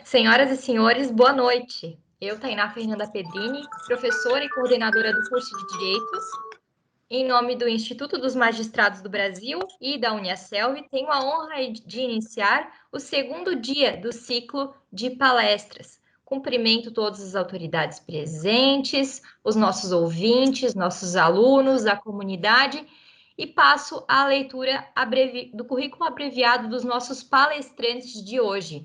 Senhoras e senhores, boa noite. Eu, Tainá Fernanda Pedrini, professora e coordenadora do curso de Direito, em nome do Instituto dos Magistrados do Brasil e da Uniaselv, tenho a honra de iniciar o segundo dia do ciclo de palestras. Cumprimento todas as autoridades presentes, os nossos ouvintes, nossos alunos, a comunidade, e passo à leitura do currículo abreviado dos nossos palestrantes de hoje.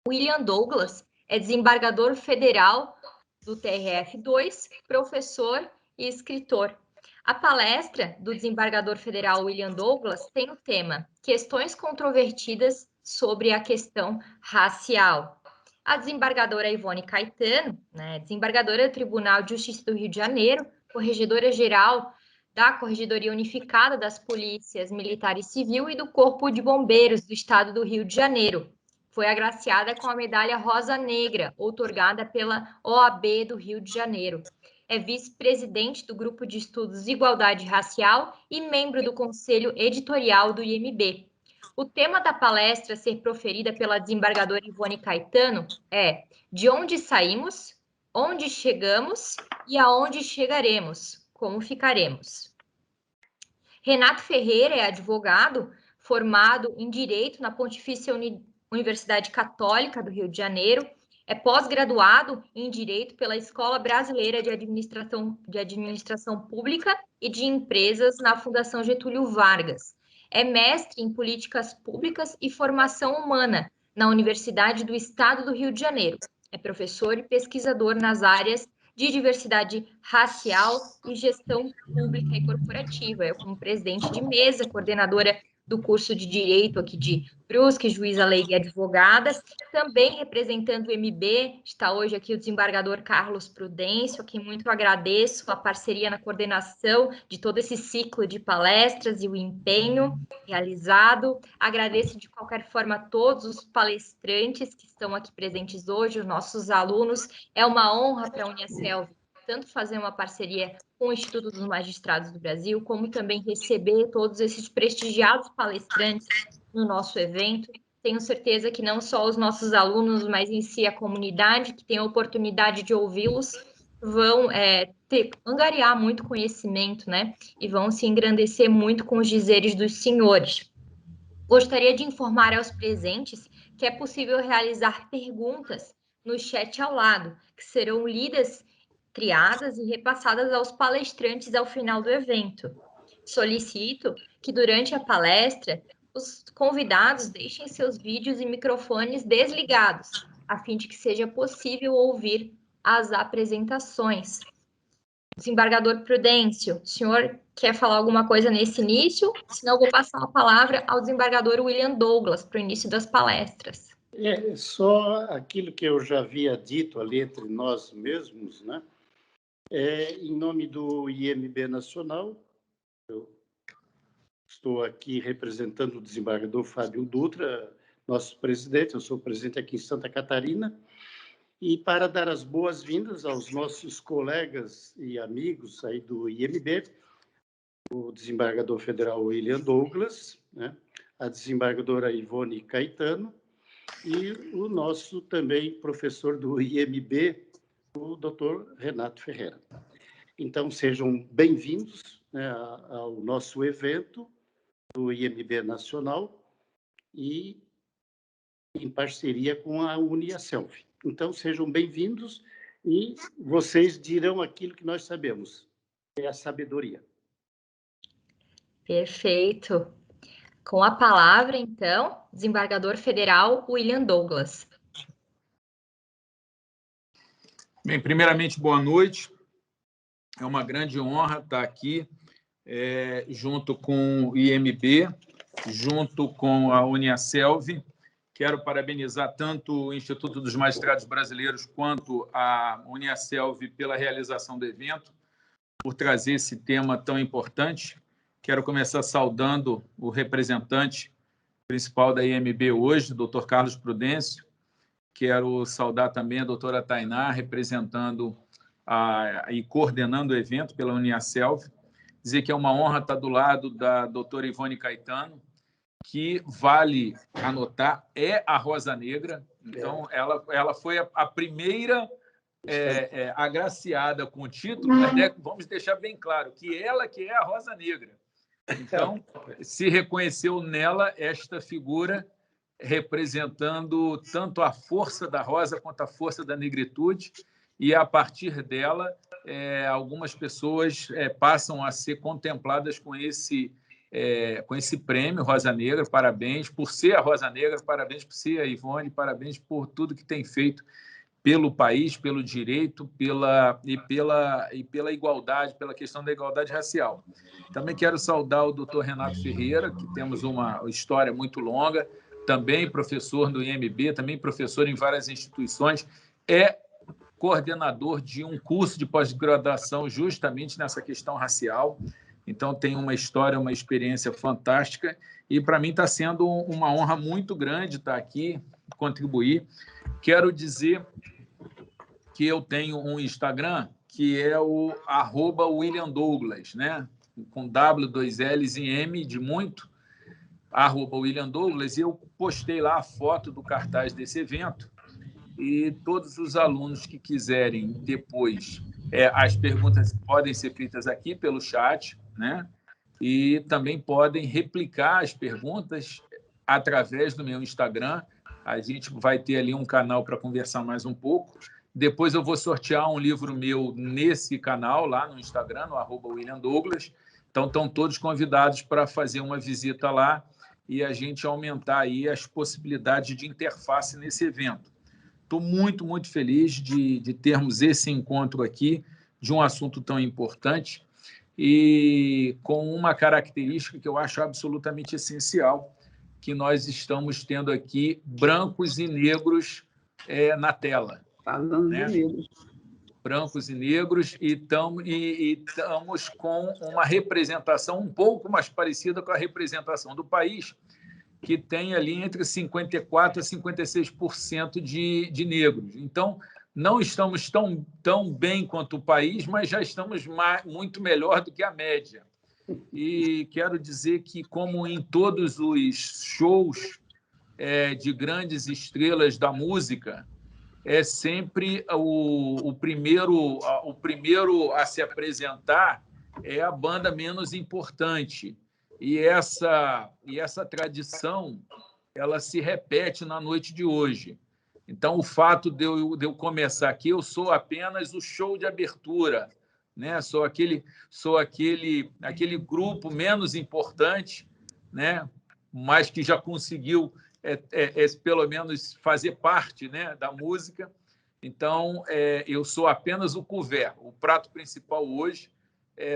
William Douglas é desembargador federal do TRF2, professor e escritor. A palestra do desembargador federal William Douglas tem o tema Questões controvertidas sobre a questão racial. A desembargadora Ivone Caetano, desembargadora do Tribunal de Justiça do Rio de Janeiro, corregedora-geral da Corregedoria Unificada das Polícias Militar e Civil e do Corpo de Bombeiros do Estado do Rio de Janeiro. Foi agraciada com a medalha Rosa Negra, outorgada pela OAB do Rio de Janeiro. É vice-presidente do Grupo de Estudos de Igualdade Racial e membro do Conselho Editorial do IMB. O tema da palestra a ser proferida pela desembargadora Ivone Caetano é De onde saímos, onde chegamos e aonde chegaremos, como ficaremos. Renato Ferreira é advogado, formado em Direito na Pontifícia Universidade Católica do Rio de Janeiro, é pós-graduado em Direito pela Escola Brasileira de Administração Pública e de Empresas na Fundação Getúlio Vargas. É mestre em Políticas Públicas e Formação Humana na Universidade do Estado do Rio de Janeiro. É professor e pesquisador nas áreas de diversidade racial e gestão pública e corporativa. Eu, como presidente de mesa, coordenadora do curso de Direito aqui de Brusque, juíza leiga e advogada, também representando o MB, está hoje aqui o desembargador Carlos Prudêncio, a quem muito agradeço a parceria na coordenação de todo esse ciclo de palestras e o empenho realizado. Agradeço de qualquer forma a todos os palestrantes que estão aqui presentes hoje, os nossos alunos. É uma honra para a Uniaselv tanto fazer uma parceria com o Instituto dos Magistrados do Brasil, como também receber todos esses prestigiados palestrantes no nosso evento. Tenho certeza que não só os nossos alunos, mas em si a comunidade que tem a oportunidade de ouvi-los vão angariar muito conhecimento, né? E vão se engrandecer muito com os dizeres dos senhores. Gostaria de informar aos presentes que é possível realizar perguntas no chat ao lado, que serão lidas, triadas e repassadas aos palestrantes ao final do evento. Solicito que durante a palestra os convidados deixem seus vídeos e microfones desligados, a fim de que seja possível ouvir as apresentações. Desembargador Prudêncio, o senhor quer falar alguma coisa nesse início? Senão eu vou passar a palavra ao desembargador William Douglas para o início das palestras. Só aquilo que eu já havia dito ali entre nós mesmos, né? Em nome do IMB Nacional, eu estou aqui representando o desembargador Fábio Dutra, nosso presidente, eu sou presidente aqui em Santa Catarina, e para dar as boas-vindas aos nossos colegas e amigos aí do IMB, o desembargador federal William Douglas, né? A desembargadora Ivone Caetano e o nosso também professor do IMB, o doutor Renato Ferreira. Então, sejam bem-vindos, né, ao nosso evento do IMB Nacional e em parceria com a Uniaselv. Então, sejam bem-vindos e vocês dirão aquilo que nós sabemos, é a sabedoria. Perfeito. Com a palavra, então, desembargador federal William Douglas. Bem, primeiramente, boa noite. É uma grande honra estar aqui junto com o IMB, junto com a Uniaselv. Quero parabenizar tanto o Instituto dos Magistrados Brasileiros quanto a Uniaselv pela realização do evento, por trazer esse tema tão importante. Quero começar saudando o representante principal da IMB hoje, o doutor Carlos Prudêncio. Quero saudar também a doutora Tainá, representando e coordenando o evento pela Uniaselv. Dizer que é uma honra estar do lado da doutora Ivone Caetano, que vale anotar é a Rosa Negra. Então, ela foi a primeira agraciada com o título, mas vamos deixar bem claro que ela que é a Rosa Negra. Então, se reconheceu nela esta figura representando tanto a força da rosa quanto a força da negritude, e, a partir dela, algumas pessoas passam a ser contempladas com esse prêmio Rosa Negra. Parabéns por ser a Rosa Negra, parabéns por ser a Ivone, parabéns por tudo que tem feito pelo país, pelo direito, pela igualdade, pela questão da igualdade racial. Também quero saudar o doutor Renato Ferreira, que temos uma história muito longa, também professor do IMB, também professor em várias instituições, é coordenador de um curso de pós-graduação justamente nessa questão racial. Então, tem uma história, uma experiência fantástica, e para mim está sendo uma honra muito grande estar aqui, contribuir. Quero dizer que eu tenho um Instagram que é o @WilliamDouglas, né? Com W, 2 L's e M de muito, @WilliamDouglas, e eu postei lá a foto do cartaz desse evento, e todos os alunos que quiserem depois, as perguntas podem ser feitas aqui pelo chat, né? E também podem replicar as perguntas através do meu Instagram. A gente vai ter ali um canal para conversar mais um pouco. Depois eu vou sortear um livro meu nesse canal, lá no Instagram, no @WilliamDouglas. Então, estão todos convidados para fazer uma visita lá e a gente aumentar aí as possibilidades de interface nesse evento. Estou muito, muito feliz de termos esse encontro aqui, de um assunto tão importante e com uma característica que eu acho absolutamente essencial, que nós estamos tendo aqui brancos e negros na tela. Falando né? de negros. Brancos e negros, e estamos com uma representação um pouco mais parecida com a representação do país, que tem ali entre 54% a 56% de negros. Então, não estamos tão bem quanto o país, mas já estamos muito melhor do que a média. E quero dizer que, como em todos os shows de grandes estrelas da música, é sempre o primeiro a se apresentar é a banda menos importante. E essa tradição ela se repete na noite de hoje. Então, o fato de eu começar aqui, eu sou apenas o show de abertura, né? Sou aquele grupo menos importante, né? Mas que já conseguiu pelo menos fazer parte, né, da música. Então, eu sou apenas o couvert. O prato principal hoje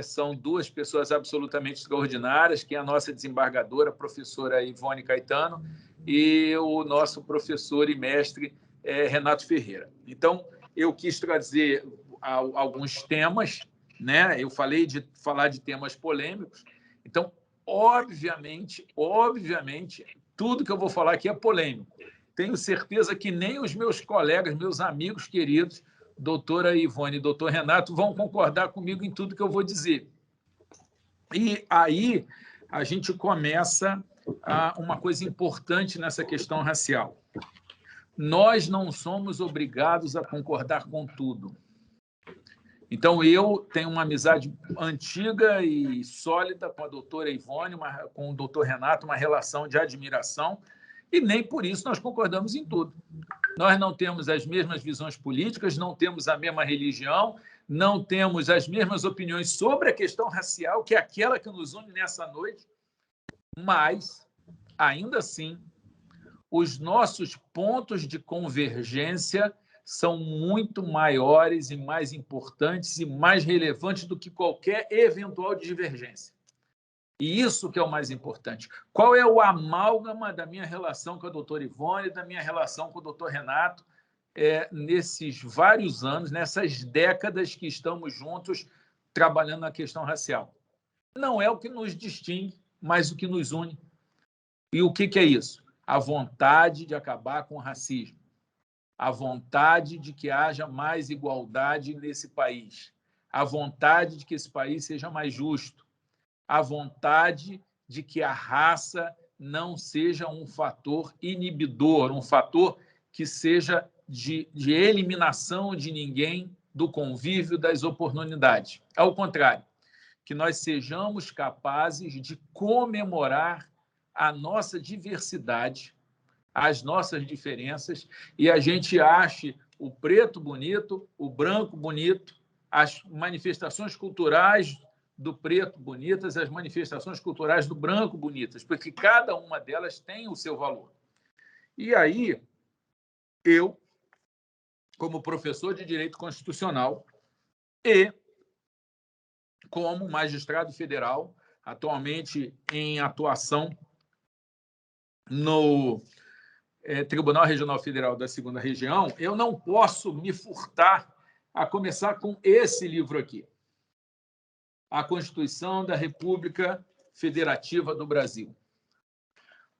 são duas pessoas absolutamente extraordinárias, que é a nossa desembargadora, a professora Ivone Caetano, e o nosso professor e mestre Renato Ferreira. Então, eu quis trazer alguns temas, né? Eu falei de falar de temas polêmicos. Então, obviamente, tudo que eu vou falar aqui é polêmico. Tenho certeza que nem os meus colegas, meus amigos queridos, doutora Ivone e doutor Renato, vão concordar comigo em tudo que eu vou dizer. E aí a gente começa uma coisa importante nessa questão racial. Nós não somos obrigados a concordar com tudo. Então, eu tenho uma amizade antiga e sólida com a doutora Ivone, com o doutor Renato, uma relação de admiração, e nem por isso nós concordamos em tudo. Nós não temos as mesmas visões políticas, não temos a mesma religião, não temos as mesmas opiniões sobre a questão racial, que é aquela que nos une nessa noite, mas, ainda assim, os nossos pontos de convergência são muito maiores e mais importantes e mais relevantes do que qualquer eventual divergência. E isso que é o mais importante. Qual é o amálgama da minha relação com a doutora Ivone, da minha relação com o doutor Renato, nesses vários anos, nessas décadas que estamos juntos trabalhando na questão racial? Não é o que nos distingue, mas o que nos une. E o que é isso? A vontade de acabar com o racismo. A vontade de que haja mais igualdade nesse país, a vontade de que esse país seja mais justo, a vontade de que a raça não seja um fator inibidor, um fator que seja de eliminação de ninguém do convívio, das oportunidades. Ao contrário, que nós sejamos capazes de comemorar a nossa diversidade, as nossas diferenças, e a gente ache o preto bonito, o branco bonito, as manifestações culturais do preto bonitas, as manifestações culturais do branco bonitas, porque cada uma delas tem o seu valor. E aí, eu, como professor de Direito Constitucional e como magistrado federal, atualmente em atuação no Tribunal Regional Federal da 2ª Região, eu não posso me furtar a começar com esse livro aqui, A Constituição da República Federativa do Brasil.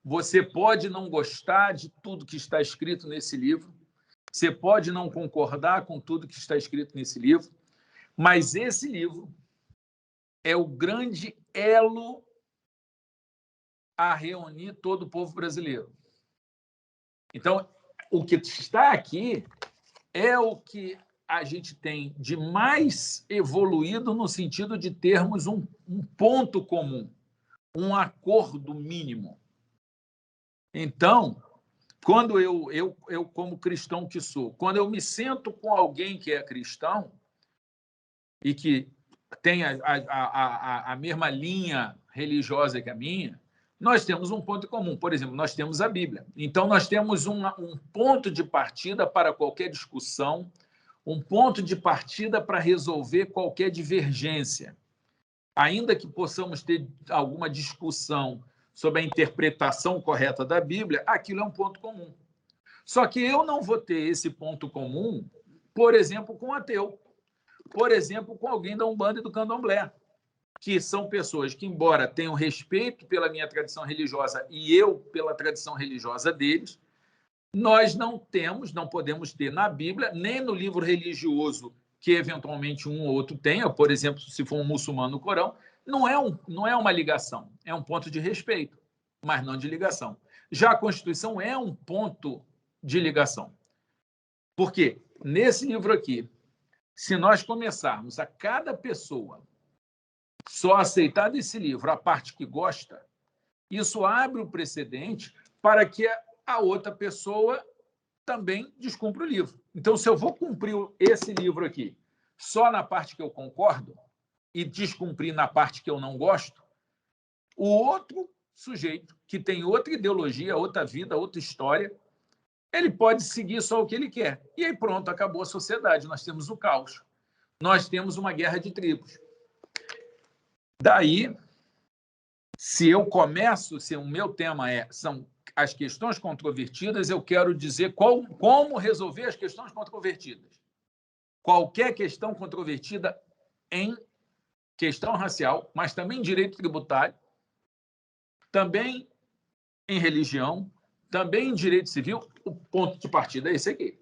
Você pode não gostar de tudo que está escrito nesse livro, você pode não concordar com tudo que está escrito nesse livro, mas esse livro é o grande elo a reunir todo o povo brasileiro. Então, o que está aqui é o que a gente tem de mais evoluído no sentido de termos um ponto comum, um acordo mínimo. Então, quando eu como cristão que sou, quando eu me sento com alguém que é cristão e que tem a mesma linha religiosa que a minha, nós temos um ponto comum. Por exemplo, nós temos a Bíblia. Então, nós temos um ponto de partida para qualquer discussão, um ponto de partida para resolver qualquer divergência. Ainda que possamos ter alguma discussão sobre a interpretação correta da Bíblia, aquilo é um ponto comum. Só que eu não vou ter esse ponto comum, por exemplo, com um ateu, por exemplo, com alguém da Umbanda e do Candomblé, que são pessoas que, embora tenham respeito pela minha tradição religiosa e eu pela tradição religiosa deles, nós não podemos ter na Bíblia, nem no livro religioso que eventualmente um ou outro tenha, por exemplo, se for um muçulmano no Corão, não é uma ligação, é um ponto de respeito, mas não de ligação. Já a Constituição é um ponto de ligação. Por quê? Nesse livro aqui, se nós começarmos a cada pessoa só aceitar desse livro a parte que gosta, isso abre o precedente para que a outra pessoa também descumpra o livro. Então, se eu vou cumprir esse livro aqui só na parte que eu concordo e descumprir na parte que eu não gosto, o outro sujeito, que tem outra ideologia, outra vida, outra história, ele pode seguir só o que ele quer. E aí pronto, acabou a sociedade. Nós temos o caos. Nós temos uma guerra de tribos. Daí, se o meu tema são as questões controvertidas, eu quero dizer como resolver as questões controvertidas. Qualquer questão controvertida em questão racial, mas também em direito tributário, também em religião, também em direito civil, o ponto de partida é esse aqui.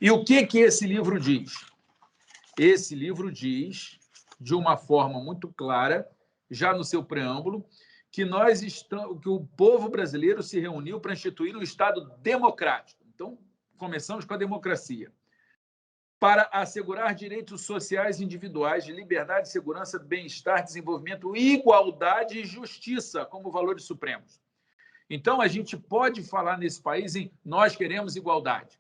E o que esse livro diz? Esse livro diz, de uma forma muito clara, já no seu preâmbulo, que o povo brasileiro se reuniu para instituir um Estado democrático. Então, começamos com a democracia. Para assegurar direitos sociais individuais de liberdade, segurança, bem-estar, desenvolvimento, igualdade e justiça como valores supremos. Então, a gente pode falar nesse país em nós queremos igualdade,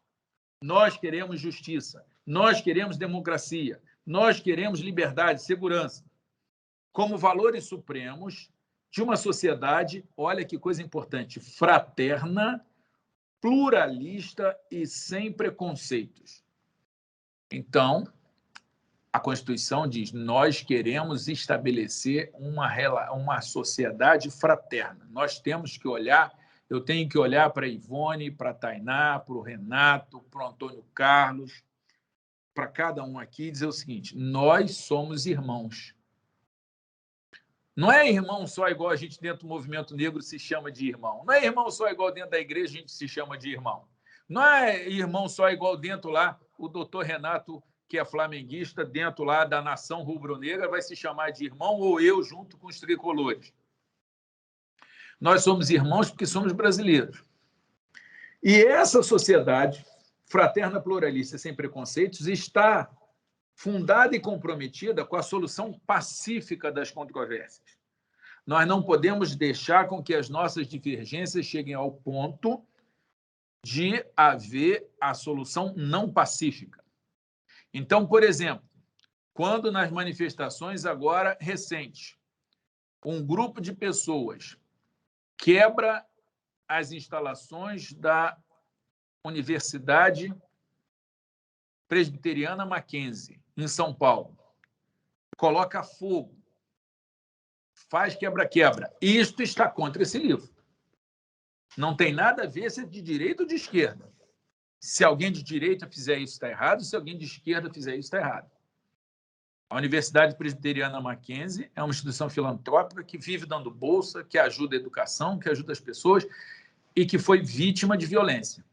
nós queremos justiça, nós queremos democracia, nós queremos liberdade, segurança, como valores supremos de uma sociedade, olha que coisa importante, fraterna, pluralista e sem preconceitos. Então, a Constituição diz, nós queremos estabelecer uma sociedade fraterna. Nós temos que olhar, eu tenho que olhar para a Ivone, para a Tainá, para o Renato, para o Antônio Carlos, para cada um aqui e dizer o seguinte, nós somos irmãos. Não é irmão só igual a gente dentro do movimento negro se chama de irmão. Não é irmão só igual dentro da igreja a gente se chama de irmão. Não é irmão só igual dentro lá o doutor Renato, que é flamenguista, dentro lá da nação rubro-negra, vai se chamar de irmão ou eu junto com os tricolores. Nós somos irmãos porque somos brasileiros. E essa sociedade fraterna, pluralista, sem preconceitos, está fundada e comprometida com a solução pacífica das controvérsias. Nós não podemos deixar com que as nossas divergências cheguem ao ponto de haver a solução não pacífica. Então, por exemplo, quando nas manifestações agora recentes, um grupo de pessoas quebra as instalações da Universidade Presbiteriana Mackenzie, em São Paulo, coloca fogo, faz quebra-quebra. Isto está contra esse livro. Não tem nada a ver se é de direita ou de esquerda. Se alguém de direita fizer isso, está errado. Se alguém de esquerda fizer isso, está errado. A Universidade Presbiteriana Mackenzie é uma instituição filantrópica que vive dando bolsa, que ajuda a educação, que ajuda as pessoas e que foi vítima de violência.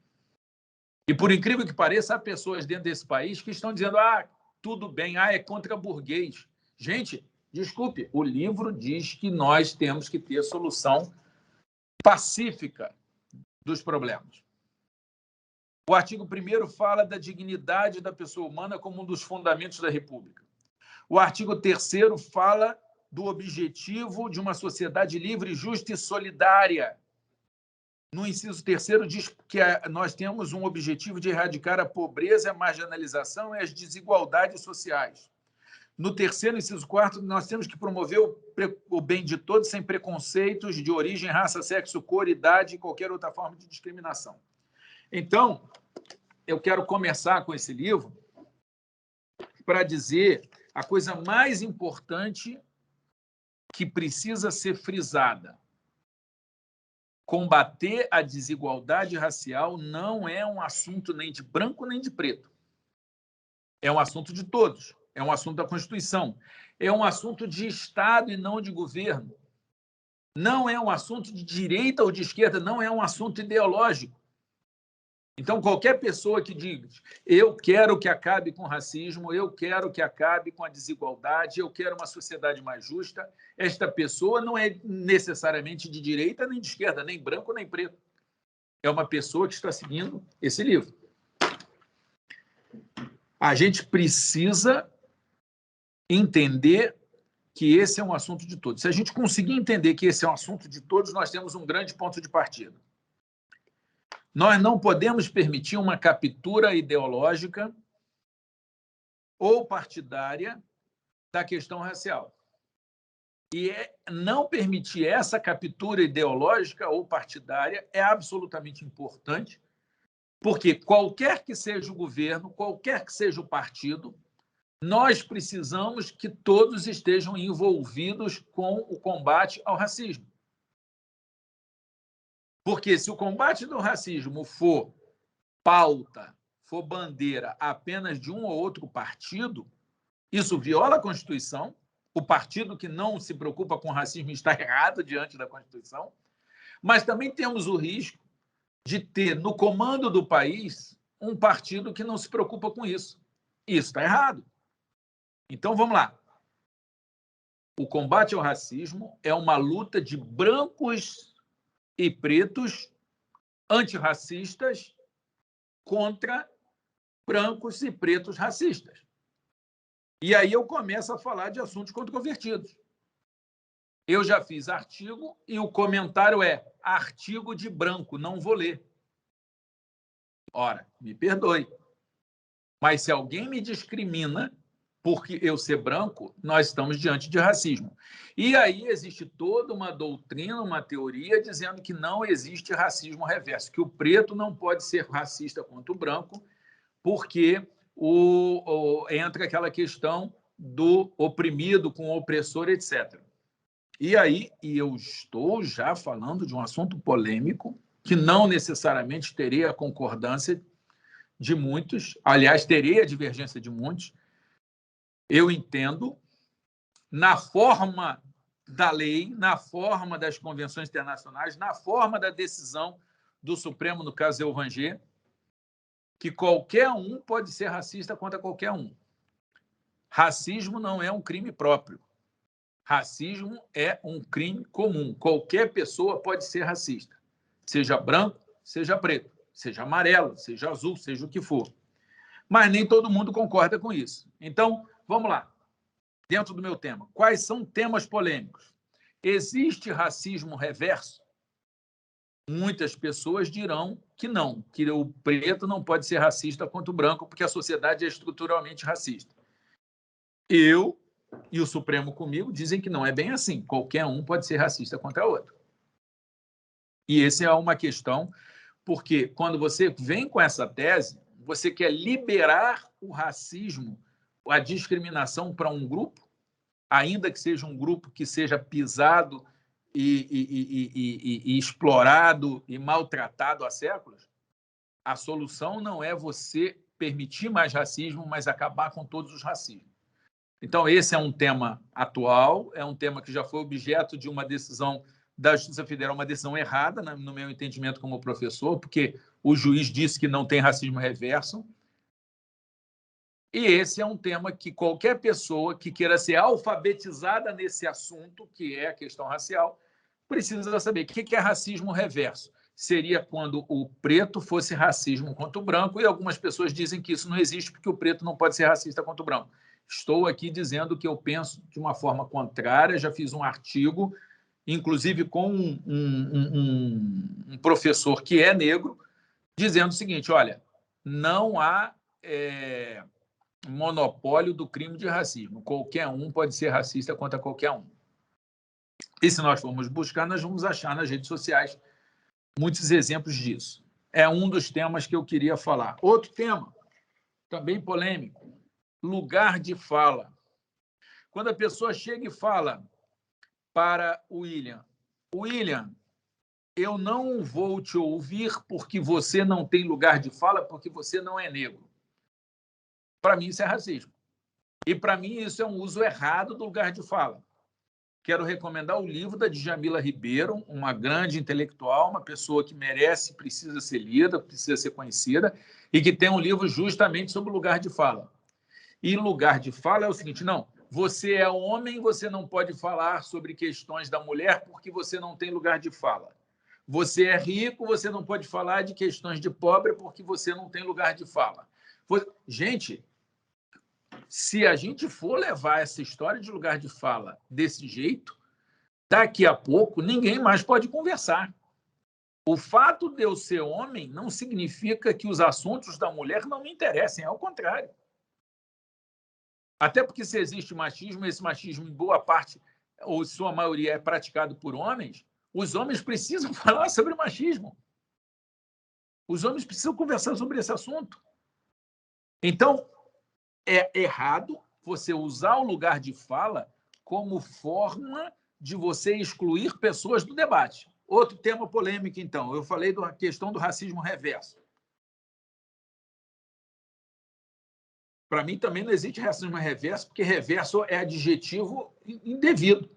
E, por incrível que pareça, há pessoas dentro desse país que estão dizendo tudo bem, é contra burguês. Gente, desculpe, o livro diz que nós temos que ter solução pacífica dos problemas. O artigo 1º fala da dignidade da pessoa humana como um dos fundamentos da República. O artigo 3º fala do objetivo de uma sociedade livre, justa e solidária. No inciso 3º diz que nós temos um objetivo de erradicar a pobreza, a marginalização e as desigualdades sociais. No 3º, inciso 4º, nós temos que promover o bem de todos sem preconceitos de origem, raça, sexo, cor, idade e qualquer outra forma de discriminação. Então, eu quero começar com esse livro para dizer a coisa mais importante que precisa ser frisada. Combater a desigualdade racial não é um assunto nem de branco nem de preto. É um assunto de todos. É um assunto da Constituição. É um assunto de Estado e não de governo. Não é um assunto de direita ou de esquerda, não é um assunto ideológico. Então, qualquer pessoa que diga eu quero que acabe com o racismo, eu quero que acabe com a desigualdade, eu quero uma sociedade mais justa, esta pessoa não é necessariamente de direita nem de esquerda, nem branco nem preto. É uma pessoa que está seguindo esse livro. A gente precisa entender que esse é um assunto de todos. Se a gente conseguir entender que esse é um assunto de todos, nós temos um grande ponto de partida. Nós não podemos permitir uma captura ideológica ou partidária da questão racial. E não permitir essa captura ideológica ou partidária é absolutamente importante, porque qualquer que seja o governo, qualquer que seja o partido, nós precisamos que todos estejam envolvidos com o combate ao racismo. Porque se o combate do racismo for pauta, for bandeira apenas de um ou outro partido, isso viola a Constituição. O partido que não se preocupa com o racismo está errado diante da Constituição. Mas também temos o risco de ter no comando do país um partido que não se preocupa com isso. Isso está errado. Então, vamos lá. O combate ao racismo é uma luta de brancos e pretos antirracistas contra brancos e pretos racistas. E aí eu começo a falar de assuntos controvertidos. Eu já fiz artigo e o comentário é artigo de branco, não vou ler. Ora, me perdoe. Mas se alguém me discrimina porque eu ser branco, nós estamos diante de racismo. E aí existe toda uma doutrina, uma teoria dizendo que não existe racismo reverso, que o preto não pode ser racista contra o branco, porque entra aquela questão do oprimido com o opressor, etc. E aí eu estou já falando de um assunto polêmico que não necessariamente teria a concordância de muitos, aliás, teria a divergência de muitos. Eu entendo, na forma da lei, na forma das convenções internacionais, na forma da decisão do Supremo, no caso Elvanger, que qualquer um pode ser racista contra qualquer um. Racismo não é um crime próprio. Racismo é um crime comum. Qualquer pessoa pode ser racista. Seja branco, seja preto, seja amarelo, seja azul, seja o que for. Mas nem todo mundo concorda com isso. Então, vamos lá. Dentro do meu tema, quais são temas polêmicos? Existe racismo reverso? Muitas pessoas dirão que não, que o preto não pode ser racista contra o branco, porque a sociedade é estruturalmente racista. Eu e o Supremo comigo dizem que não é bem assim. Qualquer um pode ser racista contra outro. E essa é uma questão, porque quando você vem com essa tese, você quer liberar o racismo, a discriminação para um grupo, ainda que seja um grupo que seja pisado e explorado e maltratado há séculos. A solução não é você permitir mais racismo, mas acabar com todos os racismos. Então, esse é um tema atual, é um tema que já foi objeto de uma decisão da Justiça Federal, uma decisão errada, no meu entendimento como professor, porque o juiz disse que não tem racismo reverso. E esse é um tema que qualquer pessoa que queira ser alfabetizada nesse assunto, que é a questão racial, precisa saber o que é racismo reverso. Seria quando o preto fosse racismo contra o branco, e algumas pessoas dizem que isso não existe porque o preto não pode ser racista contra o branco. Estou aqui dizendo que eu penso de uma forma contrária, já fiz um artigo, inclusive com um professor que é negro, dizendo o seguinte, olha, não há monopólio do crime de racismo. Qualquer um pode ser racista contra qualquer um. E se nós formos buscar, nós vamos achar nas redes sociais muitos exemplos disso. É um dos temas que eu queria falar. Outro tema, também polêmico, lugar de fala. Quando a pessoa chega e fala para o William, William, eu não vou te ouvir porque você não tem lugar de fala, porque você não é negro. Para mim, isso é racismo. E, para mim, isso é um uso errado do lugar de fala. Quero recomendar o livro da Djamila Ribeiro, uma grande intelectual, uma pessoa que merece, precisa ser lida, precisa ser conhecida, e que tem um livro justamente sobre o lugar de fala. E lugar de fala é o seguinte, não, você é homem, você não pode falar sobre questões da mulher porque você não tem lugar de fala. Você é rico, você não pode falar de questões de pobre porque você não tem lugar de fala. Gente, se a gente for levar essa história de lugar de fala desse jeito, daqui a pouco ninguém mais pode conversar. O fato de eu ser homem não significa que os assuntos da mulher não me interessem, ao contrário. Até porque se existe machismo, esse machismo em boa parte, ou sua maioria, é praticado por homens, os homens precisam falar sobre machismo. Os homens precisam conversar sobre esse assunto. Então, é errado você usar o lugar de fala como forma de você excluir pessoas do debate. Outro tema polêmico, então. Eu falei da questão do racismo reverso. Para mim, também não existe racismo reverso, porque reverso é adjetivo indevido.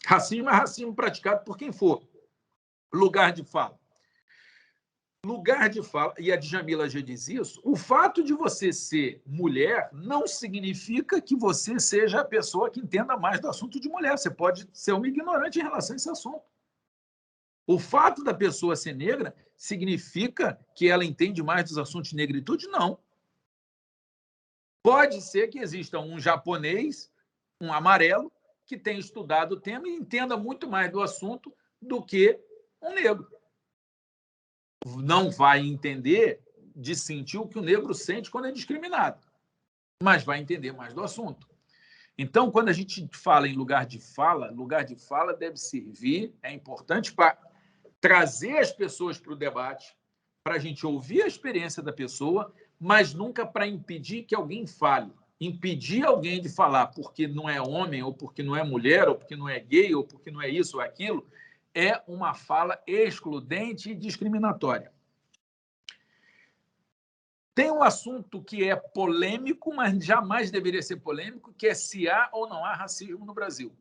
Racismo é racismo praticado por quem for. Lugar de fala. Lugar de fala, e a Djamila já diz isso, o fato de você ser mulher não significa que você seja a pessoa que entenda mais do assunto de mulher. Você pode ser uma ignorante em relação a esse assunto. O fato da pessoa ser negra significa que ela entende mais dos assuntos de negritude? Não. Pode ser que exista um japonês, um amarelo, que tenha estudado o tema e entenda muito mais do assunto do que um negro. Não vai entender de sentir o que o negro sente quando é discriminado, mas vai entender mais do assunto. Então, quando a gente fala em lugar de fala deve servir, é importante para trazer as pessoas para o debate, para a gente ouvir a experiência da pessoa, mas nunca para impedir que alguém fale. Impedir alguém de falar porque não é homem, ou porque não é mulher, ou porque não é gay, ou porque não é isso ou aquilo, é uma fala excludente e discriminatória. Tem um assunto que é polêmico, mas jamais deveria ser polêmico, que é se há ou não há racismo no Brasil.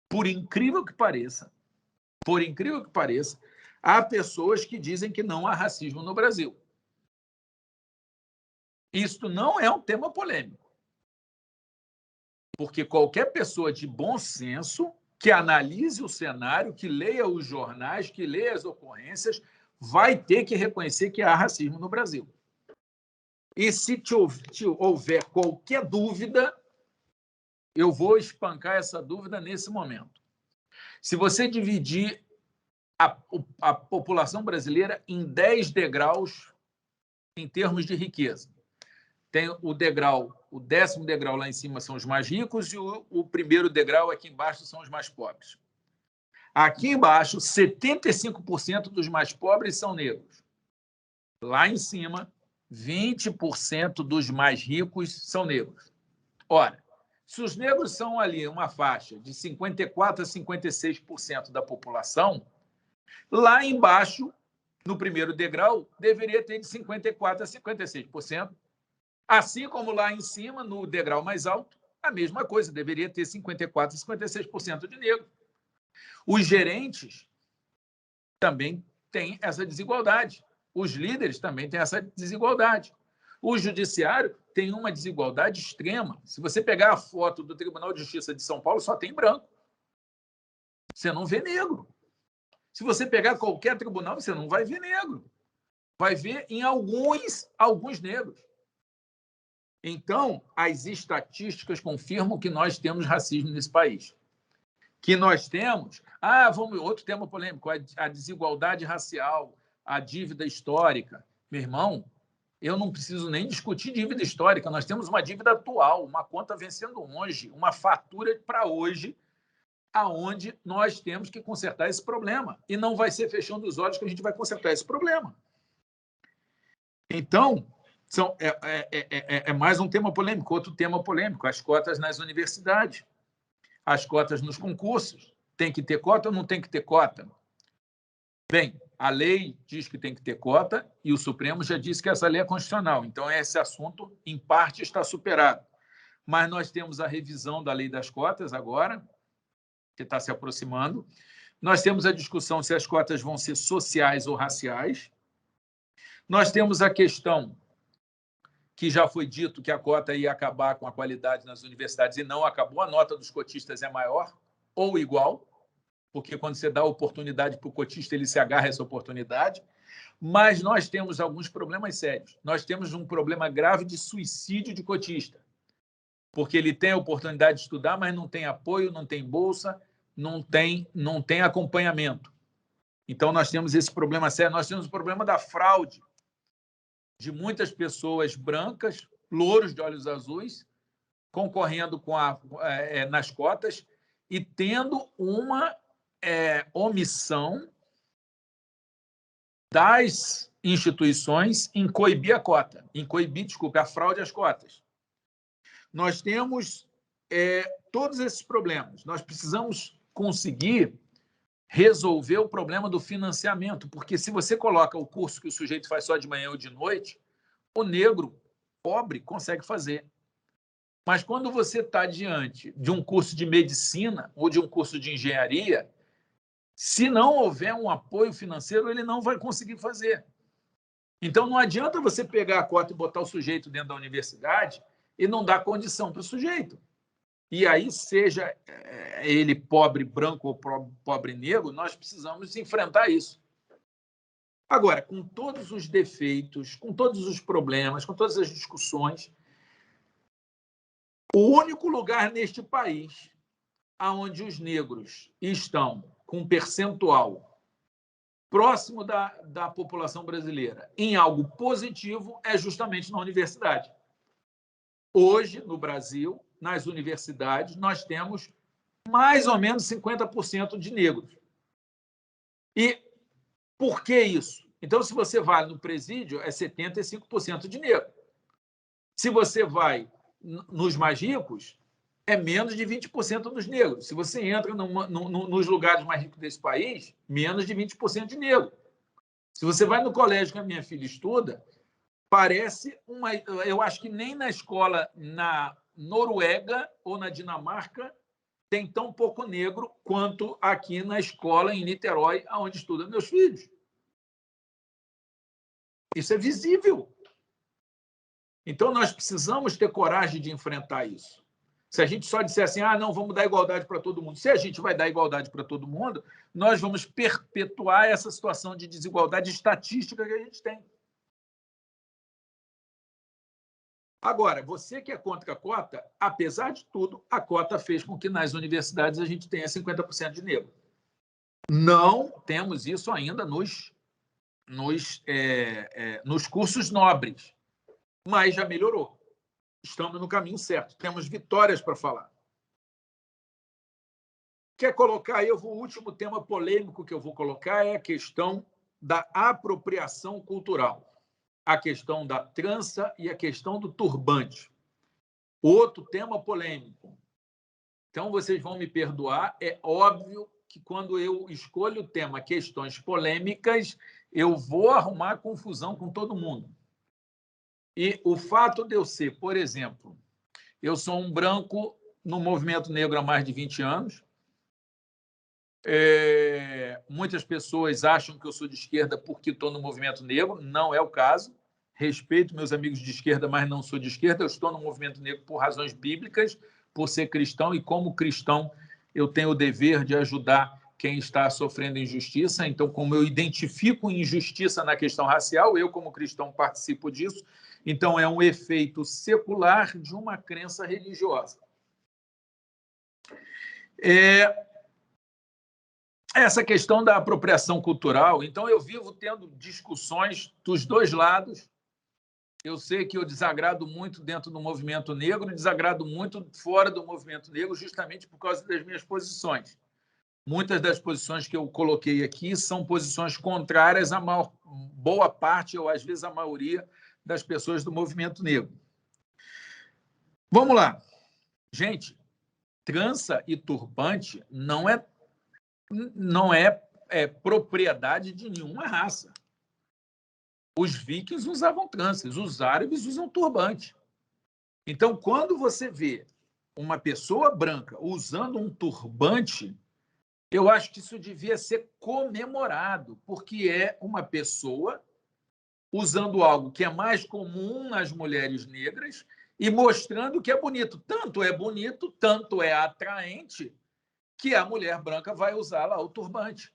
Por incrível que pareça, há pessoas que dizem que não há racismo no Brasil. Isto não é um tema polêmico. Porque qualquer pessoa de bom senso que analise o cenário, que leia os jornais, que leia as ocorrências, vai ter que reconhecer que há racismo no Brasil. E se houver qualquer dúvida, eu vou espancar essa dúvida nesse momento. Se você dividir a população brasileira em 10 degraus em termos de riqueza, tem o degrau, o 10º degrau lá em cima são os mais ricos e o primeiro degrau aqui embaixo são os mais pobres. Aqui embaixo, 75% dos mais pobres são negros. Lá em cima, 20% dos mais ricos são negros. Ora, se os negros são ali uma faixa de 54% a 56% da população, lá embaixo, no primeiro degrau, deveria ter de 54% a 56%. Assim como lá em cima, no degrau mais alto, a mesma coisa, deveria ter 54% a 56% de negros. Os gerentes também têm essa desigualdade. Os líderes também têm essa desigualdade. O judiciário tem uma desigualdade extrema. Se você pegar a foto do Tribunal de Justiça de São Paulo, só tem branco. Você não vê negro. Se você pegar qualquer tribunal, você não vai ver negro. Vai ver em alguns negros. Então, as estatísticas confirmam que nós temos racismo nesse país. Que nós temos... outro tema polêmico, a desigualdade racial, a dívida histórica. Meu irmão, eu não preciso nem discutir dívida histórica. Nós temos uma dívida atual, uma conta vencendo hoje, uma fatura para hoje, aonde nós temos que consertar esse problema. E não vai ser fechando os olhos que a gente vai consertar esse problema. Então, é mais um tema polêmico. Outro tema polêmico, as cotas nas universidades, as cotas nos concursos. Tem que ter cota ou não tem que ter cota? Bem, a lei diz que tem que ter cota e o Supremo já disse que essa lei é constitucional. Então, esse assunto, em parte, está superado. Mas nós temos a revisão da lei das cotas agora, que está se aproximando. Nós temos a discussão se as cotas vão ser sociais ou raciais. Nós temos a questão que já foi dito que a cota ia acabar com a qualidade nas universidades e não acabou. A nota dos cotistas é maior ou igual, porque quando você dá oportunidade para o cotista, ele se agarra a essa oportunidade. Mas nós temos alguns problemas sérios. Nós temos um problema grave de suicídio de cotista, porque ele tem a oportunidade de estudar, mas não tem apoio, não tem bolsa, não tem acompanhamento. Então, nós temos esse problema sério. Nós temos o problema da fraude, de muitas pessoas brancas, louros de olhos azuis, concorrendo nas cotas e tendo uma omissão das instituições em coibir a fraude às cotas. Nós temos todos esses problemas. Nós precisamos conseguir resolver o problema do financiamento, porque se você coloca o curso que o sujeito faz só de manhã ou de noite, o negro pobre consegue fazer. Mas quando você está diante de um curso de medicina ou de um curso de engenharia, se não houver um apoio financeiro, ele não vai conseguir fazer. Então, não adianta você pegar a cota e botar o sujeito dentro da universidade e não dar condição para o sujeito. E aí, seja ele pobre branco ou pobre negro, nós precisamos enfrentar isso. Agora, com todos os defeitos, com todos os problemas, com todas as discussões, o único lugar neste país onde os negros estão com um percentual próximo da população brasileira em algo positivo é justamente na universidade. Hoje, no Brasil, nas universidades, nós temos mais ou menos 50% de negros. E por que isso? Então, se você vai no presídio, é 75% de negro. Se você vai nos mais ricos, é menos de 20% dos negros. Se você entra nos lugares mais ricos desse país, menos de 20% de negro. Se você vai no colégio que a minha filha estuda, parece uma... Eu acho que nem na escola na Noruega ou na Dinamarca tem tão pouco negro quanto aqui na escola em Niterói, onde estudam meus filhos. Isso é visível. Então, nós precisamos ter coragem de enfrentar isso. Se a gente só disser assim, não, vamos dar igualdade para todo mundo. Se a gente vai dar igualdade para todo mundo, nós vamos perpetuar essa situação de desigualdade estatística que a gente tem. Agora, você que é contra a cota, apesar de tudo, a cota fez com que nas universidades a gente tenha 50% de negro. Não temos isso ainda nos cursos nobres, mas já melhorou. Estamos no caminho certo. Temos vitórias para falar. Quer colocar aí? O último tema polêmico que eu vou colocar é a questão da apropriação cultural. A questão da trança e a questão do turbante. Outro tema polêmico. Então, vocês vão me perdoar. É óbvio que, quando eu escolho o tema questões polêmicas, eu vou arrumar confusão com todo mundo. E o fato de eu ser, por exemplo, eu sou um branco no movimento negro há mais de 20 anos. Muitas pessoas acham que eu sou de esquerda porque estou no movimento negro. Não é o caso. Respeito meus amigos de esquerda, mas não sou de esquerda. Eu estou no movimento negro por razões bíblicas, por ser cristão, e como cristão eu tenho o dever de ajudar quem está sofrendo injustiça. Então, como eu identifico injustiça na questão racial, eu, como cristão, participo disso. Então, é um efeito secular de uma crença religiosa. Essa questão da apropriação cultural, então, eu vivo tendo discussões dos dois lados. Eu sei que eu desagrado muito dentro do movimento negro e desagrado muito fora do movimento negro, justamente por causa das minhas posições. Muitas das posições que eu coloquei aqui são posições contrárias à boa parte, ou às vezes a maioria, das pessoas do movimento negro. Vamos lá. Gente, trança e turbante não é propriedade de nenhuma raça. Os vikings usavam tranças, os árabes usam turbante. Então, quando você vê uma pessoa branca usando um turbante, eu acho que isso devia ser comemorado, porque é uma pessoa usando algo que é mais comum nas mulheres negras e mostrando que é bonito. Tanto é bonito, tanto é atraente, que a mulher branca vai usar lá o turbante.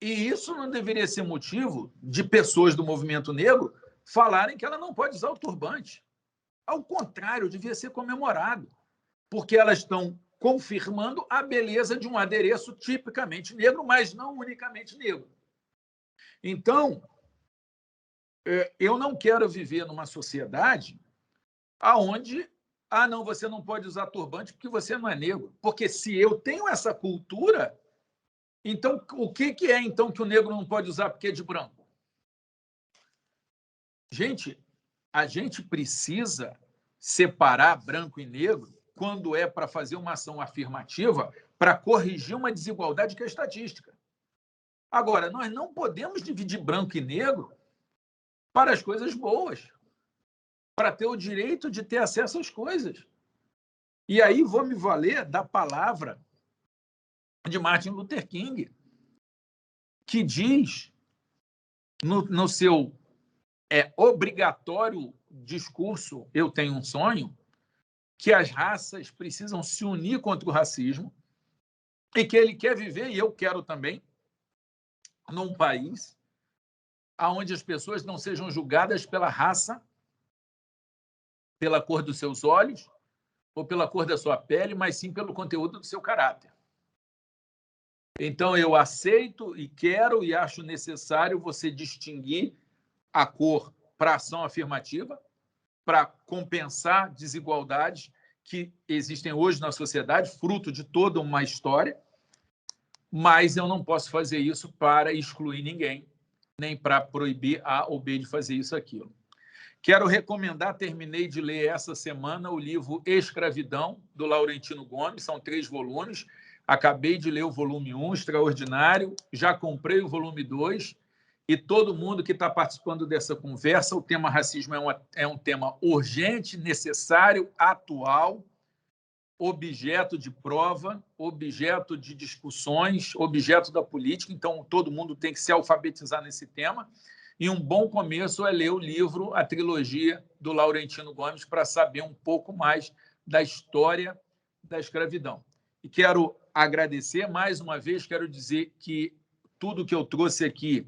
E isso não deveria ser motivo de pessoas do movimento negro falarem que ela não pode usar o turbante. Ao contrário, devia ser comemorado, porque elas estão confirmando a beleza de um adereço tipicamente negro, mas não unicamente negro. Então, eu não quero viver numa sociedade onde, não, você não pode usar turbante porque você não é negro. Porque se eu tenho essa cultura, então o que é então que o negro não pode usar porque é de branco? Gente, a gente precisa separar branco e negro quando é para fazer uma ação afirmativa para corrigir uma desigualdade que é estatística. Agora, nós não podemos dividir branco e negro para as coisas boas, para ter o direito de ter acesso às coisas. E aí vou me valer da palavra de Martin Luther King, que diz no seu obrigatório discurso Eu Tenho um Sonho, que as raças precisam se unir contra o racismo e que ele quer viver, e eu quero também, num país onde as pessoas não sejam julgadas pela raça, pela cor dos seus olhos ou pela cor da sua pele, mas sim pelo conteúdo do seu caráter. Então, eu aceito e quero e acho necessário você distinguir a cor para ação afirmativa, para compensar desigualdades que existem hoje na sociedade, fruto de toda uma história, mas eu não posso fazer isso para excluir ninguém, nem para proibir A ou B de fazer isso ou aquilo. Quero recomendar, terminei de ler essa semana o livro Escravidão, do Laurentino Gomes, são 3 volumes, acabei de ler o volume 1, extraordinário, já comprei o volume 2, e todo mundo que está participando dessa conversa, o tema racismo é um tema urgente, necessário, atual, objeto de prova, objeto de discussões, objeto da política, então todo mundo tem que se alfabetizar nesse tema, e um bom começo é ler o livro, a trilogia do Laurentino Gomes, para saber um pouco mais da história da escravidão. E quero agradecer mais uma vez, quero dizer que tudo que eu trouxe aqui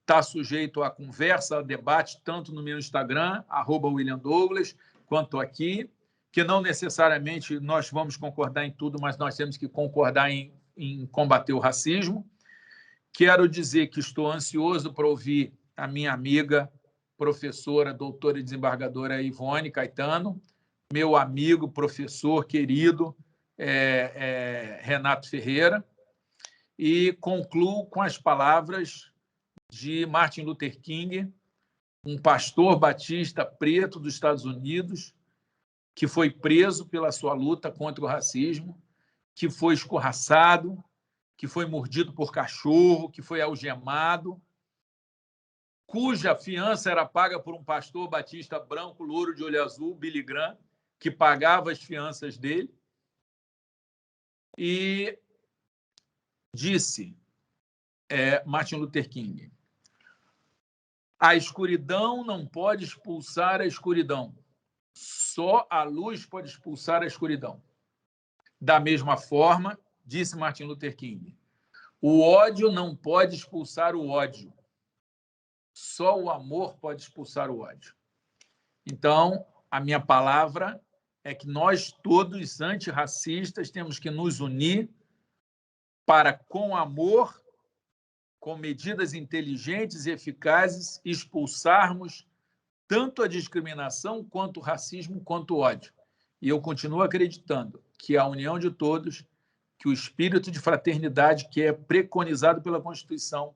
está sujeito a conversa, a debate, tanto no meu Instagram, @WilliamDouglas, quanto aqui, que não necessariamente nós vamos concordar em tudo, mas nós temos que concordar em combater o racismo. Quero dizer que estou ansioso para ouvir a minha amiga, professora, doutora e desembargadora Ivone Caetano, meu amigo, professor querido, Renato Ferreira, e concluo com as palavras de Martin Luther King, um pastor batista preto dos Estados Unidos, que foi preso pela sua luta contra o racismo, que foi escorraçado, que foi mordido por cachorro, que foi algemado, cuja fiança era paga por um pastor batista branco, louro de olho azul, Billy Graham, que pagava as fianças dele, e disse, Martin Luther King, a escuridão não pode expulsar a escuridão, só a luz pode expulsar a escuridão. Da mesma forma, disse Martin Luther King, o ódio não pode expulsar o ódio, só o amor pode expulsar o ódio. Então, a minha palavra é que nós todos, antirracistas, temos que nos unir para, com amor, com medidas inteligentes e eficazes, expulsarmos tanto a discriminação, quanto o racismo, quanto o ódio. E eu continuo acreditando que a união de todos, que o espírito de fraternidade que é preconizado pela Constituição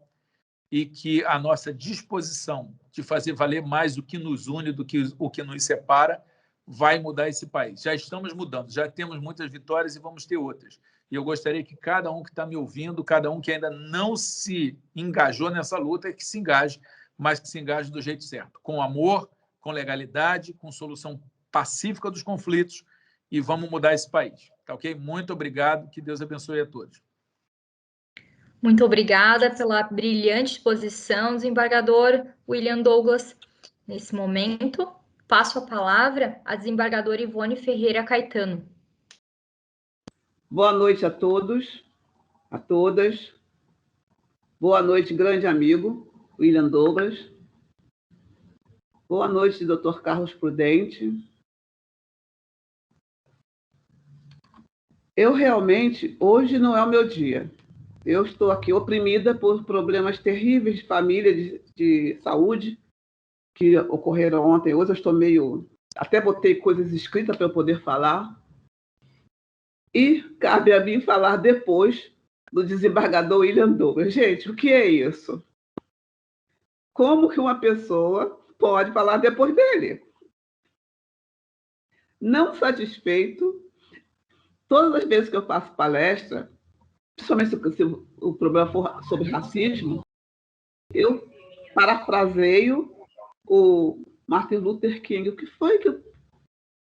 e que a nossa disposição de fazer valer mais o que nos une do que o que nos separa, vai mudar esse país. Já estamos mudando, já temos muitas vitórias e vamos ter outras. E eu gostaria que cada um que está me ouvindo, cada um que ainda não se engajou nessa luta, que se engaje, mas que se engaje do jeito certo, com amor, com legalidade, com solução pacífica dos conflitos, e vamos mudar esse país. Tá ok? Muito obrigado, que Deus abençoe a todos. Muito obrigada pela brilhante exposição, desembargador William Douglas. Nesse momento, passo a palavra à desembargadora Ivone Ferreira Caetano. Boa noite a todos, a todas. Boa noite, grande amigo William Douglas. Boa noite, Dr. Carlos Prudente. Eu realmente, hoje não é o meu dia. Eu estou aqui oprimida por problemas terríveis de família, de saúde, que ocorreram ontem. Hoje eu estou meio... Até botei coisas escritas para eu poder falar. E cabe a mim falar depois do desembargador William Douglas. Gente, o que é isso? Como que uma pessoa pode falar depois dele? Não satisfeito, todas as vezes que eu faço palestra, principalmente se o problema for sobre racismo, eu parafraseio o Martin Luther King. O que foi que o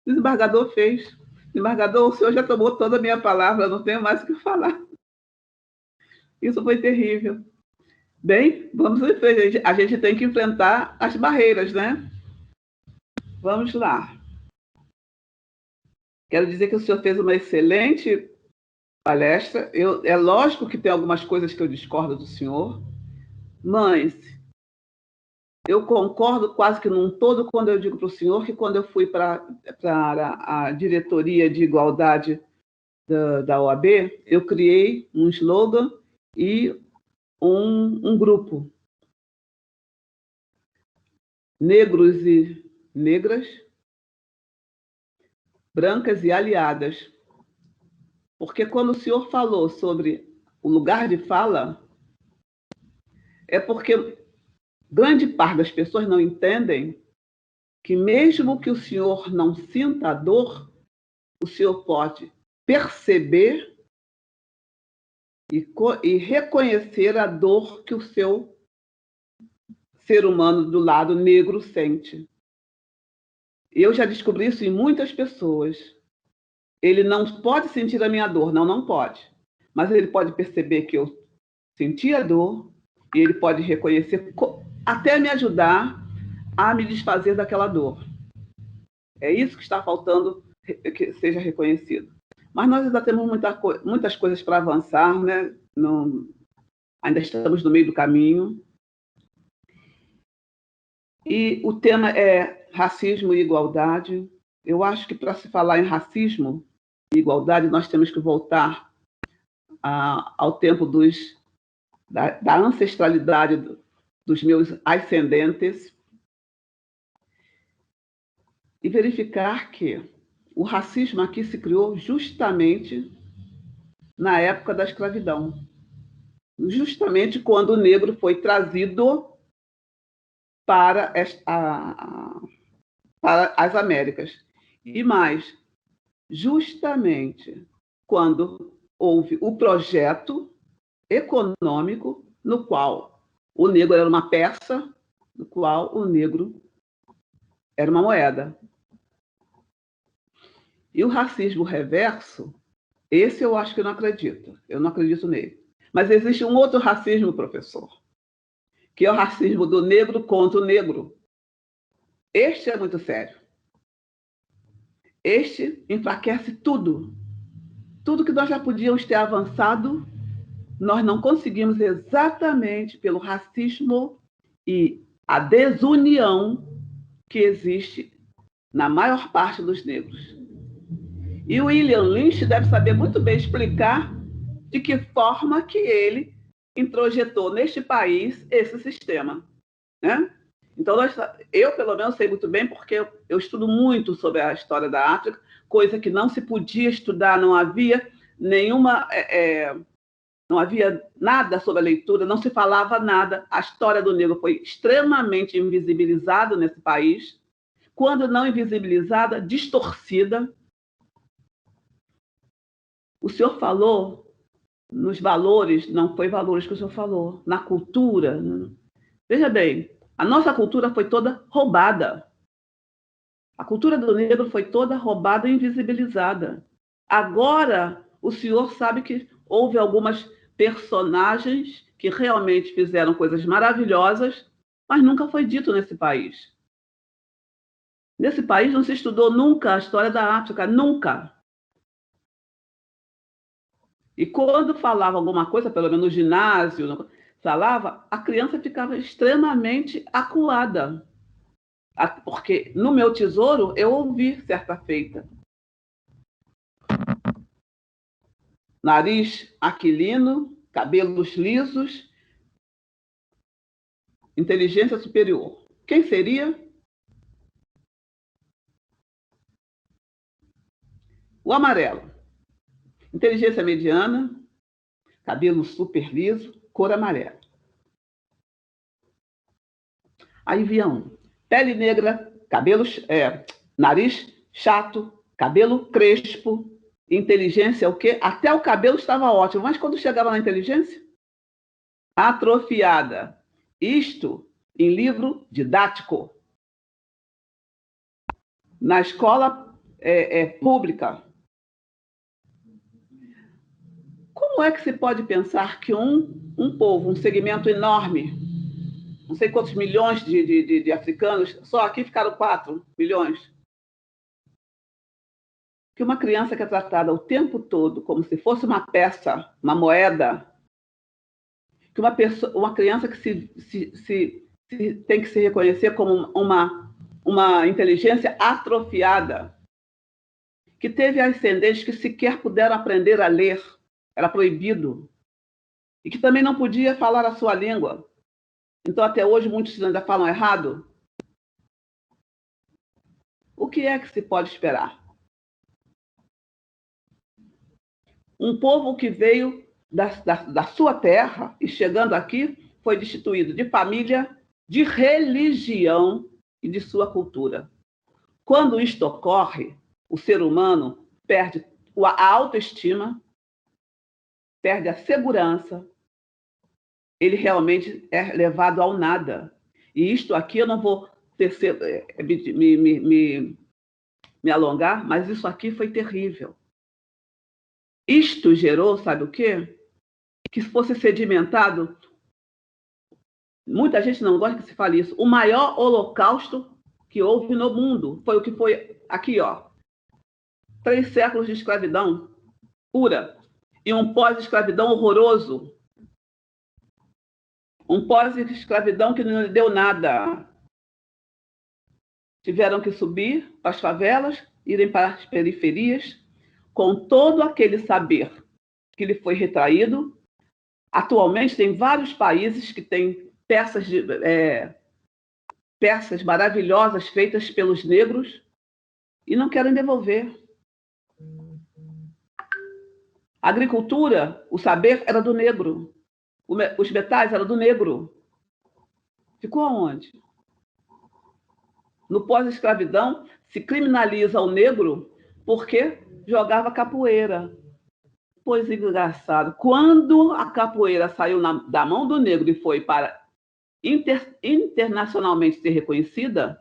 desembargador fez? Desembargador, o senhor já tomou toda a minha palavra, eu não tenho mais o que falar. Isso foi terrível. Bem, vamos em frente. A gente tem que enfrentar as barreiras, né? Vamos lá. Quero dizer que o senhor fez uma excelente palestra. É lógico que tem algumas coisas que eu discordo do senhor, mas eu concordo quase que num todo quando eu digo para o senhor que quando eu fui para a diretoria de igualdade da OAB, eu criei um slogan e um grupo. Negros e negras, brancas e aliadas. Porque quando o senhor falou sobre o lugar de fala, é porque grande parte das pessoas não entendem que mesmo que o senhor não sinta a dor, o senhor pode perceber e reconhecer a dor que o seu ser humano do lado negro sente. Eu já descobri isso em muitas pessoas. Ele não pode sentir a minha dor, não pode. Mas ele pode perceber que eu senti a dor e ele pode reconhecer, até me ajudar a me desfazer daquela dor. É isso que está faltando que seja reconhecido. Mas nós ainda temos muitas coisas para avançar, né? Ainda estamos no meio do caminho. E o tema é racismo e igualdade. Eu acho que para se falar em racismo e igualdade, nós temos que voltar ao tempo da ancestralidade dos meus ascendentes e verificar que o racismo aqui se criou justamente na época da escravidão. Justamente quando o negro foi trazido para as Américas. E mais, justamente quando houve o projeto econômico no qual o negro era uma peça, no qual o negro era uma moeda. E o racismo reverso, esse eu acho que eu não acredito. Eu não acredito nele. Mas existe um outro racismo, professor, que é o racismo do negro contra o negro. Este é muito sério. Este enfraquece tudo. Tudo que nós já podíamos ter avançado, nós não conseguimos exatamente pelo racismo e a desunião que existe na maior parte dos negros. E o William Lynch deve saber muito bem explicar de que forma que ele introjetou neste país esse sistema, né? Então, eu, pelo menos, sei muito bem, porque eu estudo muito sobre a história da África, coisa que não se podia estudar, não havia não havia nada sobre a leitura, não se falava nada. A história do negro foi extremamente invisibilizada nesse país. Quando não invisibilizada, distorcida. O senhor falou nos valores, não foi valores que o senhor falou, na cultura. Veja bem, a nossa cultura foi toda roubada. A cultura do negro foi toda roubada e invisibilizada. Agora, o senhor sabe que houve algumas personagens que realmente fizeram coisas maravilhosas, mas nunca foi dito nesse país. Nesse país não se estudou nunca a história da África, nunca. E quando falava alguma coisa, pelo menos no ginásio, falava, a criança ficava extremamente acuada. Porque no meu tesouro eu ouvi certa feita. Nariz aquilino, cabelos lisos, inteligência superior. Quem seria? O amarelo. Inteligência mediana, cabelo super liso, cor amarela. Aí vinha um. Pele negra, nariz chato, cabelo crespo, inteligência o quê? Até o cabelo estava ótimo, mas quando chegava na inteligência, atrofiada. Isto em livro didático. Na escola pública. Como é que se pode pensar que um povo, um segmento enorme, não sei quantos milhões de africanos, só aqui ficaram 4 milhões, que uma criança que é tratada o tempo todo como se fosse uma peça, uma moeda, que uma criança que tem que se reconhecer como uma inteligência atrofiada, que teve ascendentes que sequer puderam aprender a ler, era proibido, e que também não podia falar a sua língua. Então, até hoje, muitos ainda falam errado. O que é que se pode esperar? Um povo que veio da sua terra e chegando aqui foi destituído de família, de religião e de sua cultura. Quando isto ocorre, o ser humano perde a autoestima, perde a segurança, ele realmente é levado ao nada. E isto aqui eu não vou me alongar, mas isso aqui foi terrível. Isto gerou, sabe o quê? Que fosse sedimentado, muita gente não gosta que se fale isso, o maior holocausto que houve no mundo. Foi o que foi aqui, ó. 3 séculos de escravidão. pura e um pós-escravidão horroroso. Um pós-escravidão que não lhe deu nada. Tiveram que subir para as favelas, irem para as periferias, com todo aquele saber que lhe foi retraído. Atualmente, tem vários países que têm peças maravilhosas feitas pelos negros e não querem devolver. A agricultura, o saber era do negro. Os metais eram do negro. Ficou aonde? No pós-escravidão, se criminaliza o negro porque jogava capoeira. Pois, engraçado, quando a capoeira saiu da mão do negro e foi para internacionalmente ser reconhecida,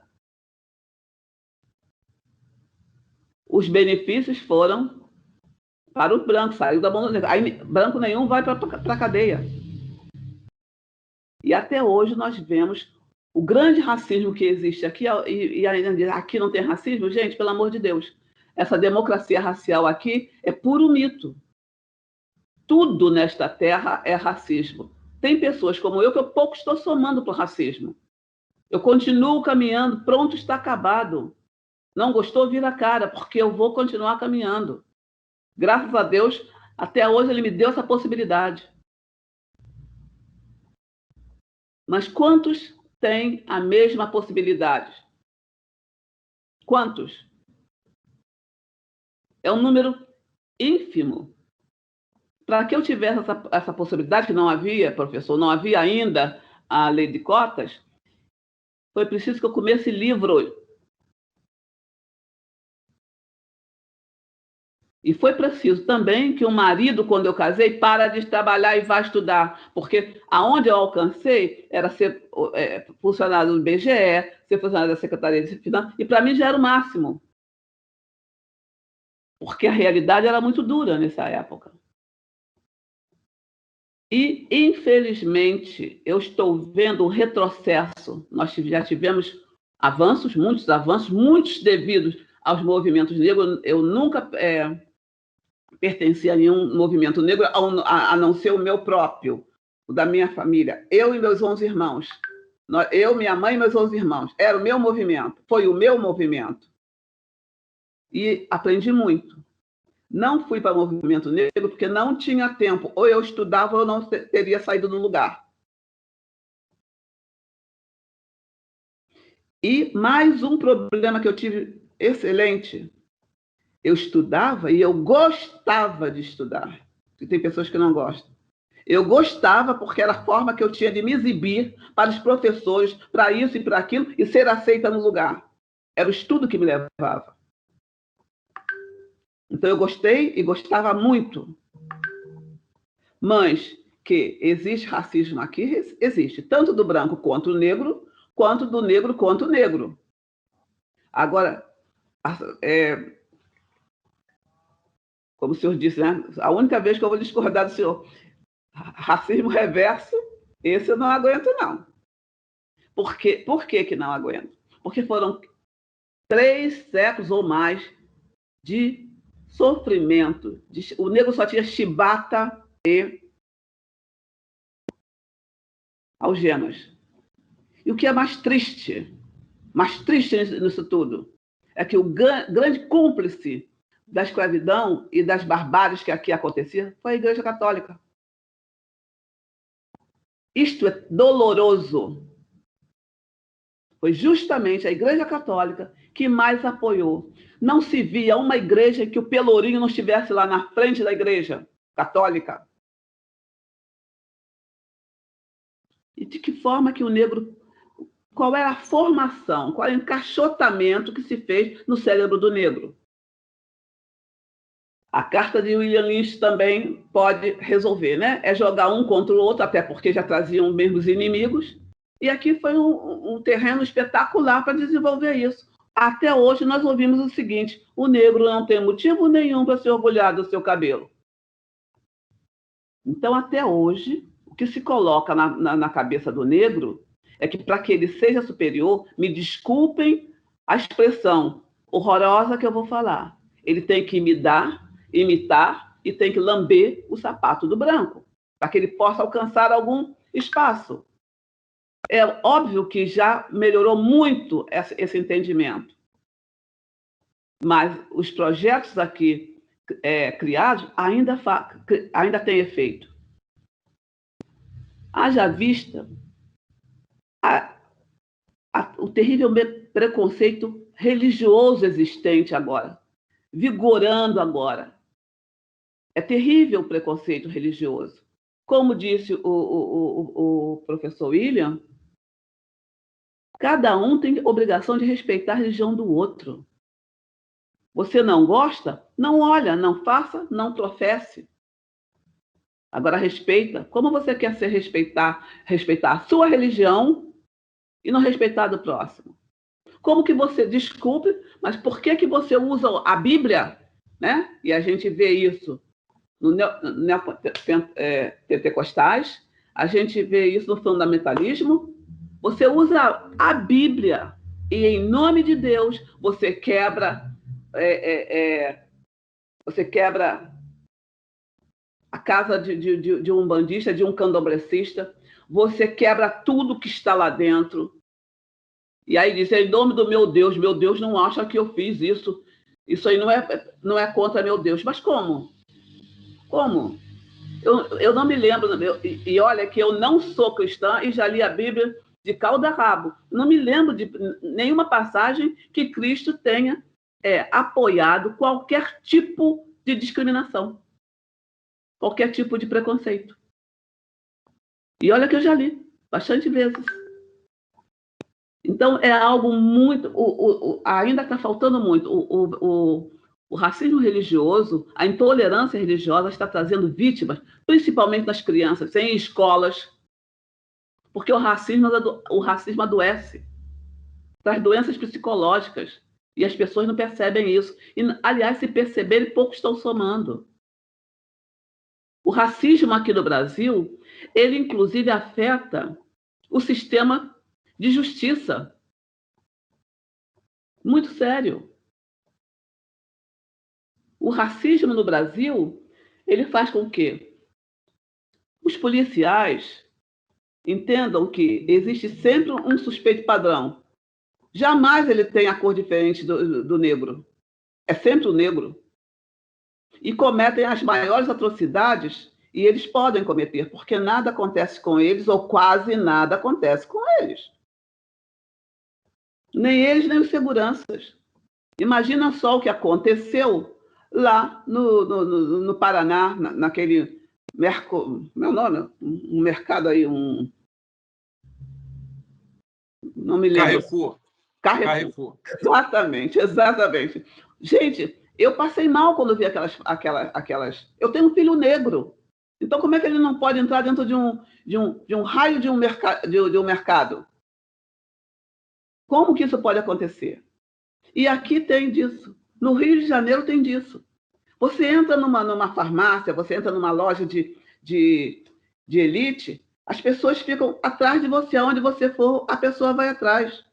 os benefícios foram para o branco, saiu da mão do negro. Aí, branco nenhum vai para a cadeia. E até hoje nós vemos o grande racismo que existe aqui, e ainda aqui não tem racismo. Gente, pelo amor de Deus, essa democracia racial aqui é puro mito. Tudo nesta terra é racismo. Tem pessoas como eu que eu pouco estou somando para o racismo. Eu continuo caminhando, pronto, está acabado. Não gostou, vira a cara, porque eu vou continuar caminhando. Graças a Deus, até hoje ele me deu essa possibilidade. Mas quantos têm a mesma possibilidade? Quantos? É um número ínfimo. Para que eu tivesse essa possibilidade, que não havia, professor, não havia ainda a lei de cotas, foi preciso que eu comesse livro. E foi preciso também que o marido, quando eu casei, para de trabalhar e vá estudar, porque aonde eu alcancei era ser funcionário do IBGE, ser funcionário da Secretaria de Finanças, e para mim já era o máximo. Porque a realidade era muito dura nessa época. E, infelizmente, eu estou vendo um retrocesso. Nós já tivemos avanços, muitos devidos aos movimentos negros. Eu nunca pertenci a nenhum movimento negro, a não ser o meu próprio, o da minha família. Eu e meus 11 irmãos. Eu, minha mãe e meus 11 irmãos. Era o meu movimento, foi o meu movimento. E aprendi muito. Não fui para o movimento negro porque não tinha tempo. Ou eu estudava ou eu não teria saído do lugar. E mais um problema que eu tive excelente. Eu estudava e eu gostava de estudar. E tem pessoas que não gostam. Eu gostava porque era a forma que eu tinha de me exibir para os professores, para isso e para aquilo, e ser aceita no lugar. Era o estudo que me levava. Então, eu gostei e gostava muito. Mas que existe racismo aqui, existe. Tanto do branco quanto do negro, quanto do negro quanto o negro. Agora, como o senhor disse, né? A única vez que eu vou discordar do senhor, racismo reverso, esse eu não aguento, não. Por que não aguento? Porque foram 3 séculos ou mais de sofrimento. O negro só tinha chibata e algemas. E o que é mais triste nisso tudo, é que o grande cúmplice da escravidão e das barbáries que aqui acontecia foi a Igreja Católica. Isto é doloroso. Foi justamente a Igreja Católica que mais apoiou. Não se via uma igreja que o pelourinho não estivesse lá na frente da Igreja Católica. E de que forma que o negro... Qual era a formação, qual é o encaixotamento que se fez no cérebro do negro? A carta de William Lynch também pode resolver, né? É jogar um contra o outro, até porque já traziam os mesmos inimigos. E aqui foi um terreno espetacular para desenvolver isso. Até hoje nós ouvimos o seguinte: o negro não tem motivo nenhum para se orgulhar do seu cabelo. Então, até hoje, o que se coloca na cabeça do negro é que, para que ele seja superior, me desculpem a expressão horrorosa que eu vou falar, ele tem que imitar e tem que lamber o sapato do branco, para que ele possa alcançar algum espaço. É óbvio que já melhorou muito esse entendimento, mas os projetos aqui criados ainda têm efeito. Haja vista o terrível preconceito religioso existente agora, vigorando agora. É terrível o preconceito religioso. Como disse o professor William, cada um tem obrigação de respeitar a religião do outro. Você não gosta? Não olha, não faça, não professe. Agora respeita. Como você quer respeitar a sua religião e não respeitar do próximo? Como que você, desculpe, mas por que você usa a Bíblia, né? E a gente vê isso no pentecostais, a gente vê isso no fundamentalismo. Você usa a Bíblia e, em nome de Deus, você quebra a casa de um bandista, de um candomblecista, você quebra tudo que está lá dentro. E aí diz, em nome do meu Deus não acha que eu fiz isso. Isso aí não é contra meu Deus. Mas como? Como? Eu não me lembro. E olha que eu não sou cristã e já li a Bíblia de cabo a rabo. Não me lembro de nenhuma passagem que Cristo tenha apoiado qualquer tipo de discriminação, qualquer tipo de preconceito. E olha que eu já li bastante vezes. Então, é algo muito... ainda está faltando muito. O racismo religioso, a intolerância religiosa está trazendo vítimas, principalmente nas crianças, em escolas, porque o racismo adoece, traz doenças psicológicas, e as pessoas não percebem isso. E, aliás, se perceberem, poucos estão somando. O racismo aqui no Brasil, ele inclusive afeta o sistema de justiça. Muito sério. O racismo no Brasil, ele faz com que os policiais entendam que existe sempre um suspeito padrão. Jamais ele tem a cor diferente do negro. É sempre o negro. E cometem as maiores atrocidades, e eles podem cometer, porque nada acontece com eles, ou quase nada acontece com eles. Nem eles, nem os seguranças. Imagina só o que aconteceu lá no Paraná, naquele meu nome, um mercado aí, não me lembro. Carrefour. Exatamente. Gente, eu passei mal quando vi aquelas... Eu tenho um filho negro. Então, como é que ele não pode entrar dentro de um raio de um mercado? Como que isso pode acontecer? E aqui tem disso. No Rio de Janeiro tem disso. Você entra numa farmácia, você entra numa loja de elite, as pessoas ficam atrás de você. Aonde você for, a pessoa vai atrás.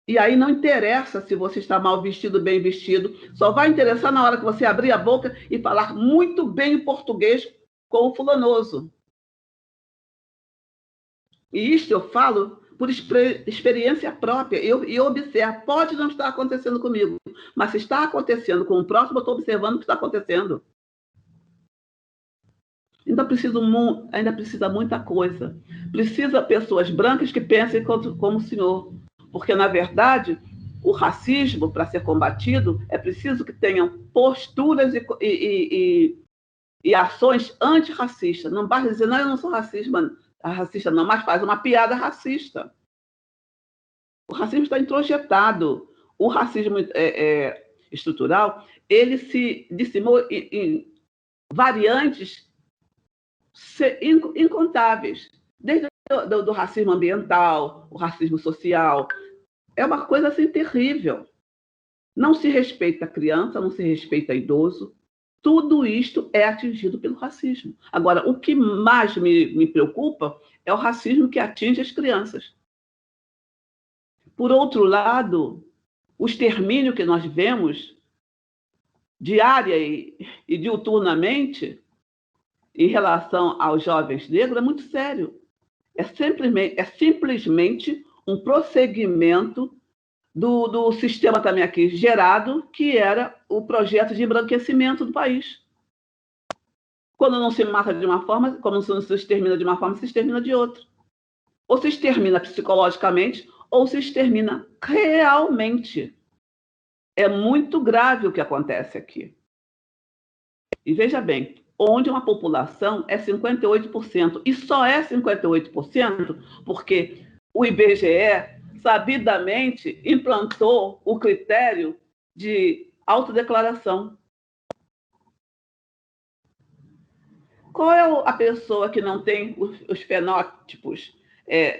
E aí não interessa se você está mal vestido, bem vestido. Só vai interessar na hora que você abrir a boca e falar muito bem o português com o fulanoso. E isto eu falo por experiência própria. Eu observo. Pode não estar acontecendo comigo, mas se está acontecendo com o próximo, eu estou observando o que está acontecendo. Ainda precisa muita coisa. Precisa pessoas brancas que pensem como o senhor. Porque, na verdade, o racismo, para ser combatido, é preciso que tenham posturas e ações antirracistas. Não basta dizer, não, eu não sou racista, não, mas faz uma piada racista. O racismo está introjetado. O racismo estrutural, ele se dissimou em variantes incontáveis. Desde do racismo ambiental, o racismo social. É uma coisa assim terrível. Não se respeita a criança, não se respeita idoso. Tudo isto é atingido pelo racismo. Agora, o que mais me preocupa é o racismo que atinge as crianças. Por outro lado, o extermínio que nós vemos diária e diuturnamente em relação aos jovens negros é muito sério. É simplesmente um prosseguimento do sistema também aqui gerado, que era o projeto de embranquecimento do país. Quando não se mata de uma forma, quando não se extermina de uma forma, se extermina de outra. Ou se extermina psicologicamente, ou se extermina realmente. É muito grave o que acontece aqui. E veja bem, onde uma população é 58%, e só é 58% porque o IBGE sabidamente implantou o critério de autodeclaração. Qual é a pessoa que não tem os fenótipos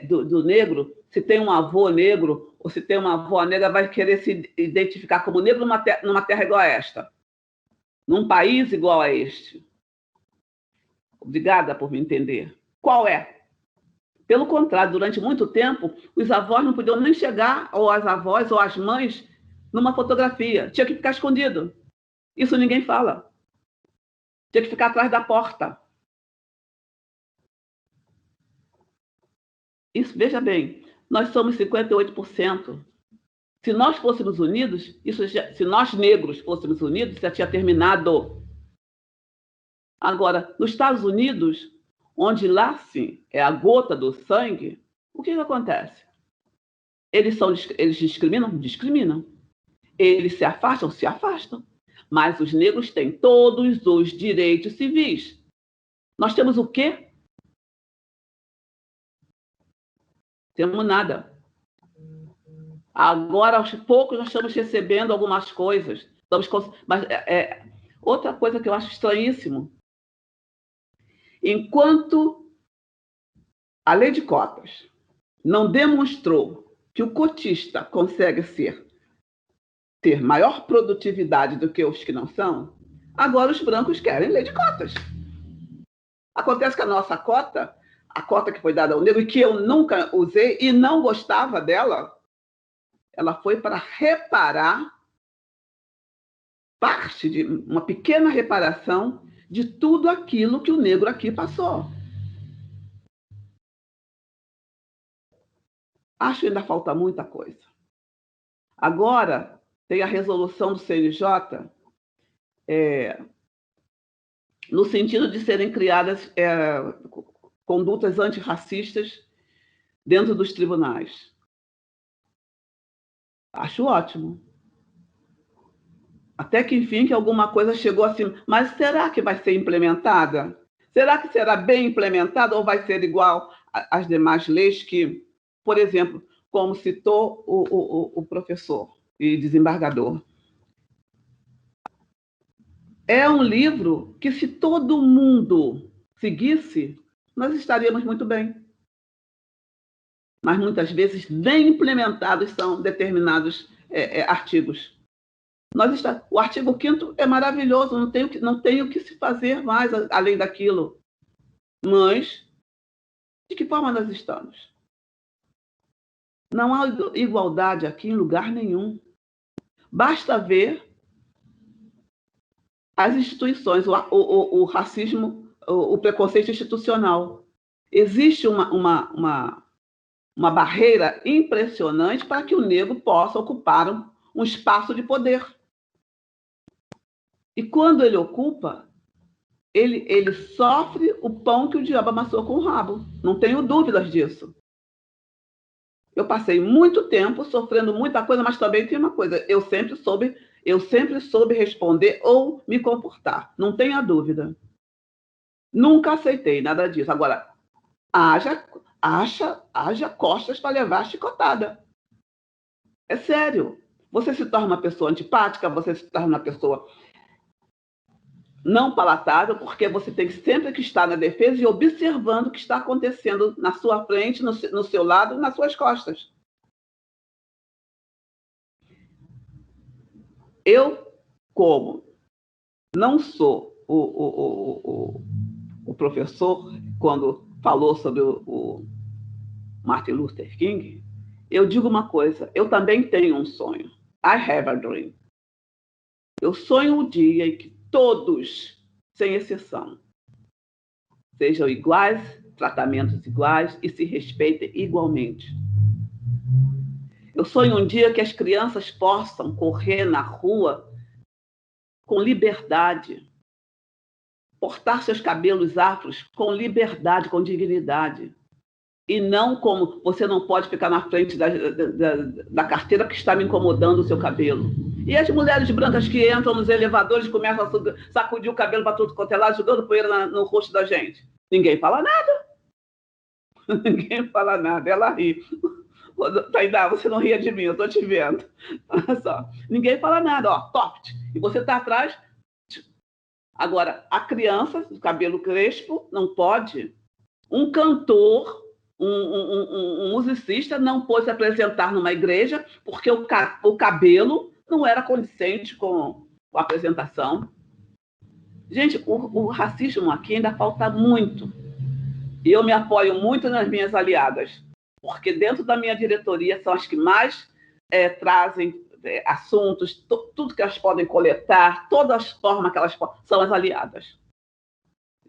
do negro? Se tem um avô negro ou se tem uma avó negra, vai querer se identificar como negro numa terra igual a esta, num país igual a este. Obrigada por me entender. Qual é? Pelo contrário, durante muito tempo, os avós não podiam nem chegar, ou as avós, ou as mães, numa fotografia. Tinha que ficar escondido. Isso ninguém fala. Tinha que ficar atrás da porta. Isso, veja bem, nós somos 58%. Se nós fôssemos unidos, se nós negros fôssemos unidos, já tinha terminado. Agora, nos Estados Unidos, onde lá sim é a gota do sangue, o que acontece? Eles discriminam? Discriminam. Eles se afastam? Se afastam. Mas os negros têm todos os direitos civis. Nós temos o quê? Temos nada. Agora, aos poucos, nós estamos recebendo algumas coisas. Mas outra coisa que eu acho estranhíssimo. Enquanto a lei de cotas não demonstrou que o cotista consegue ter maior produtividade do que os que não são, agora os brancos querem lei de cotas. Acontece que a nossa cota, a cota que foi dada ao negro, e que eu nunca usei e não gostava dela, ela foi para reparar parte de uma pequena reparação de tudo aquilo que o negro aqui passou. Acho que ainda falta muita coisa. Agora, tem a resolução do CNJ, no sentido de serem criadas condutas antirracistas dentro dos tribunais. Acho ótimo. Até que, enfim, que alguma coisa chegou assim. Mas será que vai ser implementada? Será que será bem implementada ou vai ser igual às demais leis que, por exemplo, como citou o professor e desembargador, é um livro que, se todo mundo seguisse, nós estaríamos muito bem. Mas, muitas vezes, nem implementados são determinados artigos. O artigo 5º é maravilhoso, não tem o que se fazer mais além daquilo. Mas, de que forma nós estamos? Não há igualdade aqui em lugar nenhum. Basta ver as instituições, o racismo, o preconceito institucional. Existe uma barreira impressionante para que o negro possa ocupar um espaço de poder. E quando ele ocupa, ele sofre o pão que o diabo amassou com o rabo. Não tenho dúvidas disso. Eu passei muito tempo sofrendo muita coisa, mas também tem uma coisa, eu sempre soube responder ou me comportar. Não tenha dúvida. Nunca aceitei nada disso. Agora, haja costas para levar a chicotada. É sério. Você se torna uma pessoa antipática, você se torna uma pessoa não palatável, porque você tem sempre que estar na defesa e observando o que está acontecendo na sua frente, no seu lado e nas suas costas. Eu, como não sou o professor, quando falou sobre o Martin Luther King, eu digo uma coisa, eu também tenho um sonho. I have a dream. Eu sonho um dia em que todos, sem exceção, sejam iguais, tratamentos iguais e se respeitem igualmente. Eu sonho um dia que as crianças possam correr na rua com liberdade, portar seus cabelos afros com liberdade, com dignidade. E não como você não pode ficar na frente da carteira que está me incomodando o seu cabelo. E as mulheres brancas que entram nos elevadores e começam a sacudir o cabelo para tudo quanto é lado, jogando poeira no rosto da gente. Ninguém fala nada. Ninguém fala nada. Ela ri. Tainá, você não ria de mim, eu estou te vendo. Olha só. Ninguém fala nada, ó, top. E você está atrás. Agora, a criança, do cabelo crespo, não pode. Um cantor, um musicista não pôde se apresentar numa igreja porque o cabelo não era condizente com a apresentação. Gente, o racismo aqui ainda falta muito. E eu me apoio muito nas minhas aliadas, porque dentro da minha diretoria são as que mais trazem assuntos, tudo que elas podem coletar, todas as formas que elas podem, são as aliadas.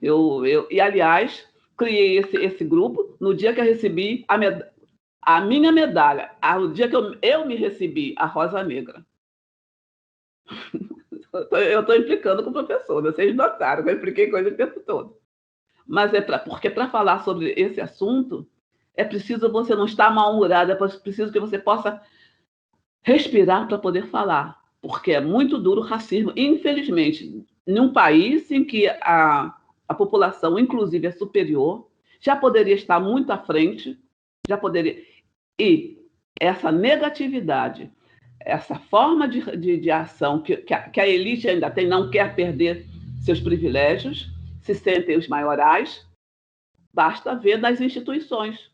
E, aliás, criei esse grupo no dia que eu recebi a minha medalha, no dia que eu me recebi a Rosa Negra. Eu estou implicando com o professor, vocês notaram que eu impliquei com ele o tempo todo. Mas porque para falar sobre esse assunto, é preciso você não estar mal-humorado, é preciso que você possa respirar para poder falar, porque é muito duro o racismo. Infelizmente, num país em que a população, inclusive, é superior, já poderia estar muito à frente, já poderia... E essa negatividade, essa forma de ação que a elite ainda tem, não quer perder seus privilégios, se sentem os maiorais, basta ver nas instituições.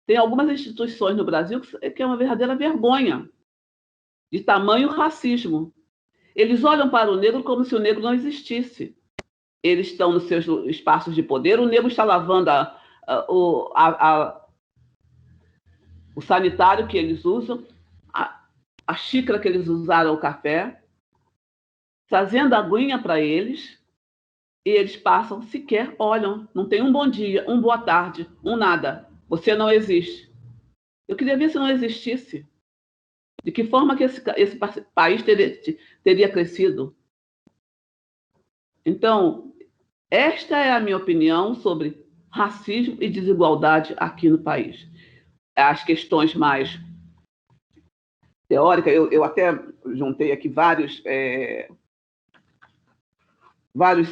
Tem algumas instituições no Brasil que é uma verdadeira vergonha de tamanho racismo. Eles olham para o negro como se o negro não existisse. Eles estão nos seus espaços de poder, o negro está lavando o sanitário que eles usam, a xícara que eles usaram o café, trazendo aguinha para eles, e eles passam, sequer olham, não tem um bom dia, um boa tarde, um nada. Você não existe. Eu queria ver se não existisse. De que forma que esse país teria crescido? Então, esta é a minha opinião sobre racismo e desigualdade aqui no país. As questões mais teóricas, eu até juntei aqui vários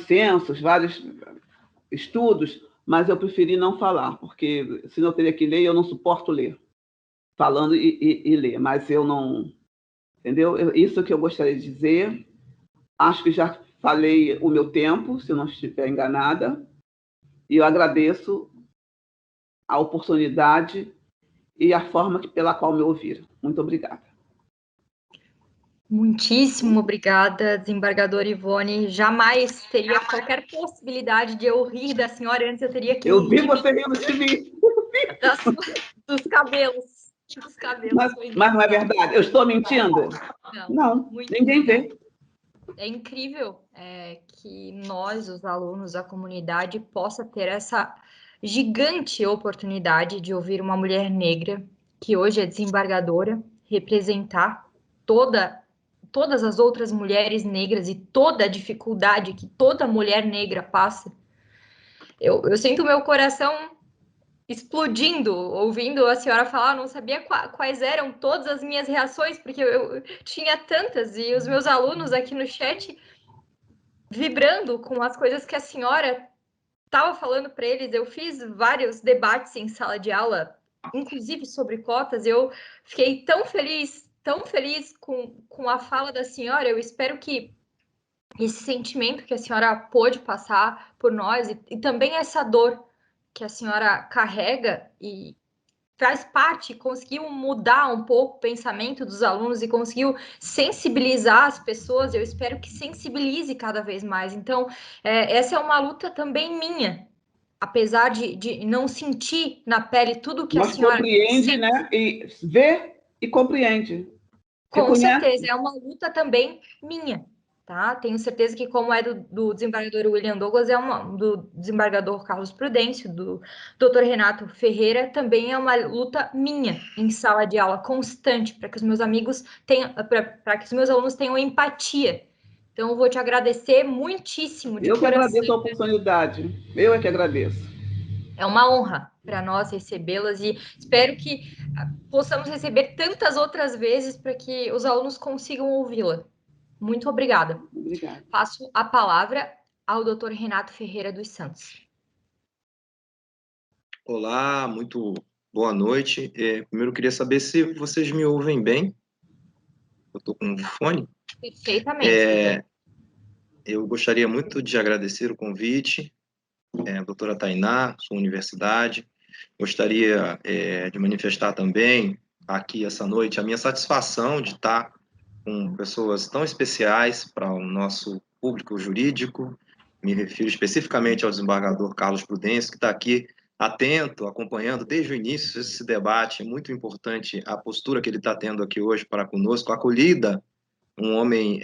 censos, vários estudos, mas eu preferi não falar, porque senão eu teria que ler e eu não suporto ler, falando e ler, mas eu não... Entendeu? Isso que eu gostaria de dizer. Acho que já falei o meu tempo, se não estiver enganada, e eu agradeço a oportunidade e a forma pela qual me ouviram. Muito obrigada. Muitíssimo obrigada, desembargadora Ivone. Jamais teria qualquer possibilidade de eu rir da senhora, antes eu teria que... Eu vi você rindo de mim. Dos cabelos. Dos cabelos. Mas não é verdade? Eu estou mentindo? Não, ninguém vê. É incrível que nós, os alunos, a comunidade, possa ter essa gigante oportunidade de ouvir uma mulher negra, que hoje é desembargadora, representar todas as outras mulheres negras e toda a dificuldade que toda mulher negra passa. Eu sinto o meu coração explodindo, ouvindo a senhora falar, não sabia quais eram todas as minhas reações, porque eu tinha tantas, e os meus alunos aqui no chat vibrando com as coisas que a senhora estava falando para eles. Eu fiz vários debates em sala de aula, inclusive sobre cotas, eu fiquei tão feliz com a fala da senhora. Eu espero que esse sentimento que a senhora pôde passar por nós e também essa dor que a senhora carrega e faz parte, conseguiu mudar um pouco o pensamento dos alunos e conseguiu sensibilizar as pessoas. Eu espero que sensibilize cada vez mais. Então, essa é uma luta também minha, apesar de não sentir na pele tudo que a senhora... Mas compreende, né? E vê e compreende. Com certeza, é uma luta também minha. tá? Tenho certeza que, como é do desembargador William Douglas, do desembargador Carlos Prudêncio, do doutor Renato Ferreira, também é uma luta minha em sala de aula constante, para que os meus amigos tenham, para que os meus alunos tenham empatia. Então, eu vou te agradecer muitíssimo de coração. Eu que agradeço a oportunidade. Eu é que agradeço. É uma honra para nós recebê-las e espero que possamos receber tantas outras vezes para que os alunos consigam ouvi-la. Muito obrigada. Obrigada. Passo a palavra ao Dr. Renato Ferreira dos Santos. Olá, muito boa noite. Primeiro, eu queria saber se vocês me ouvem bem. Eu estou com um fone. Perfeitamente. Eu gostaria muito de agradecer o convite, doutora Tainá, sua universidade. Gostaria de manifestar também aqui essa noite a minha satisfação de estar com pessoas tão especiais para o nosso público jurídico. Me refiro especificamente ao desembargador Carlos Prudêncio, que está aqui atento, acompanhando desde o início esse debate. Muito importante a postura que ele está tendo aqui hoje para conosco, acolhida, um homem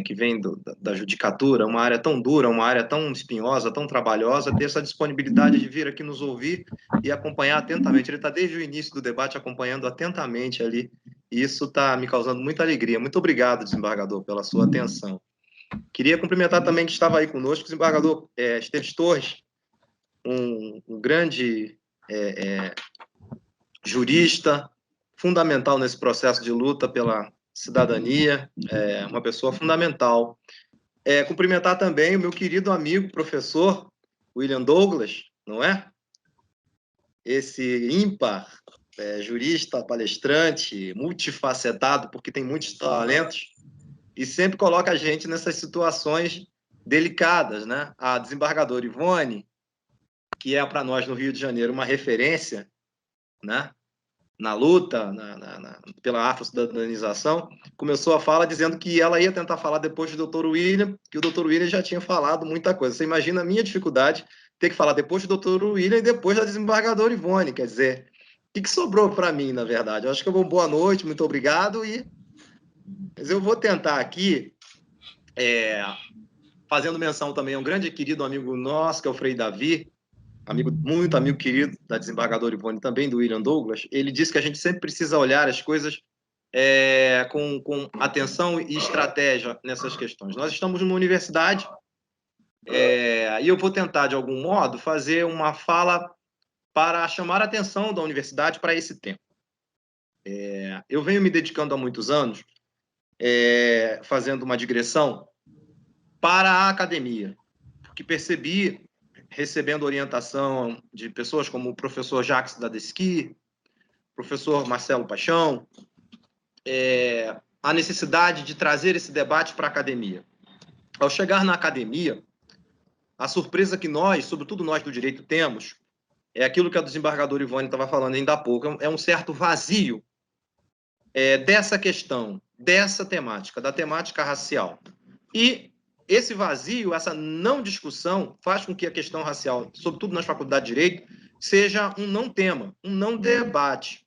que vem da judicatura, uma área tão dura, uma área tão espinhosa, tão trabalhosa, ter essa disponibilidade de vir aqui nos ouvir e acompanhar atentamente. Ele está desde o início do debate acompanhando atentamente ali, e isso está me causando muita alegria. Muito obrigado, desembargador, pela sua atenção. Queria cumprimentar também que estava aí conosco o desembargador Esteves Torres, um grande jurista, fundamental nesse processo de luta pela cidadania, uma pessoa fundamental. Cumprimentar também o meu querido amigo, professor William Douglas, não é? Esse ímpar jurista, palestrante, multifacetado, porque tem muitos talentos, e sempre coloca a gente nessas situações delicadas, né? A desembargadora Ivone, que é para nós no Rio de Janeiro uma referência, né? Na luta pela afrocidadanização, começou a fala dizendo que ela ia tentar falar depois do Dr. William, que o Dr. William já tinha falado muita coisa. Você imagina a minha dificuldade ter que falar depois do Dr. William e depois da desembargadora Ivone. Quer dizer, o que sobrou para mim, na verdade? Eu acho que eu vou boa noite, muito obrigado. Mas eu vou tentar aqui, fazendo menção também a um grande querido amigo nosso, que é o Frei Davi, muito amigo querido da desembargadora Ivone, também do William Douglas. Ele disse que a gente sempre precisa olhar as coisas com atenção e estratégia nessas questões. Nós estamos numa universidade e eu vou tentar, de algum modo, fazer uma fala para chamar a atenção da universidade para esse tema. Eu venho me dedicando há muitos anos, fazendo uma digressão para a academia, porque percebi, recebendo orientação de pessoas como o professor Jacques Dadeschi, professor Marcelo Paixão, a necessidade de trazer esse debate para a academia. Ao chegar na academia, a surpresa que nós, sobretudo nós do direito, temos, é aquilo que a desembargadora Ivone estava falando ainda há pouco, é um certo vazio dessa questão, dessa temática, da temática racial. E esse vazio, essa não discussão, faz com que a questão racial, sobretudo nas faculdades de Direito, seja um não tema, um não debate.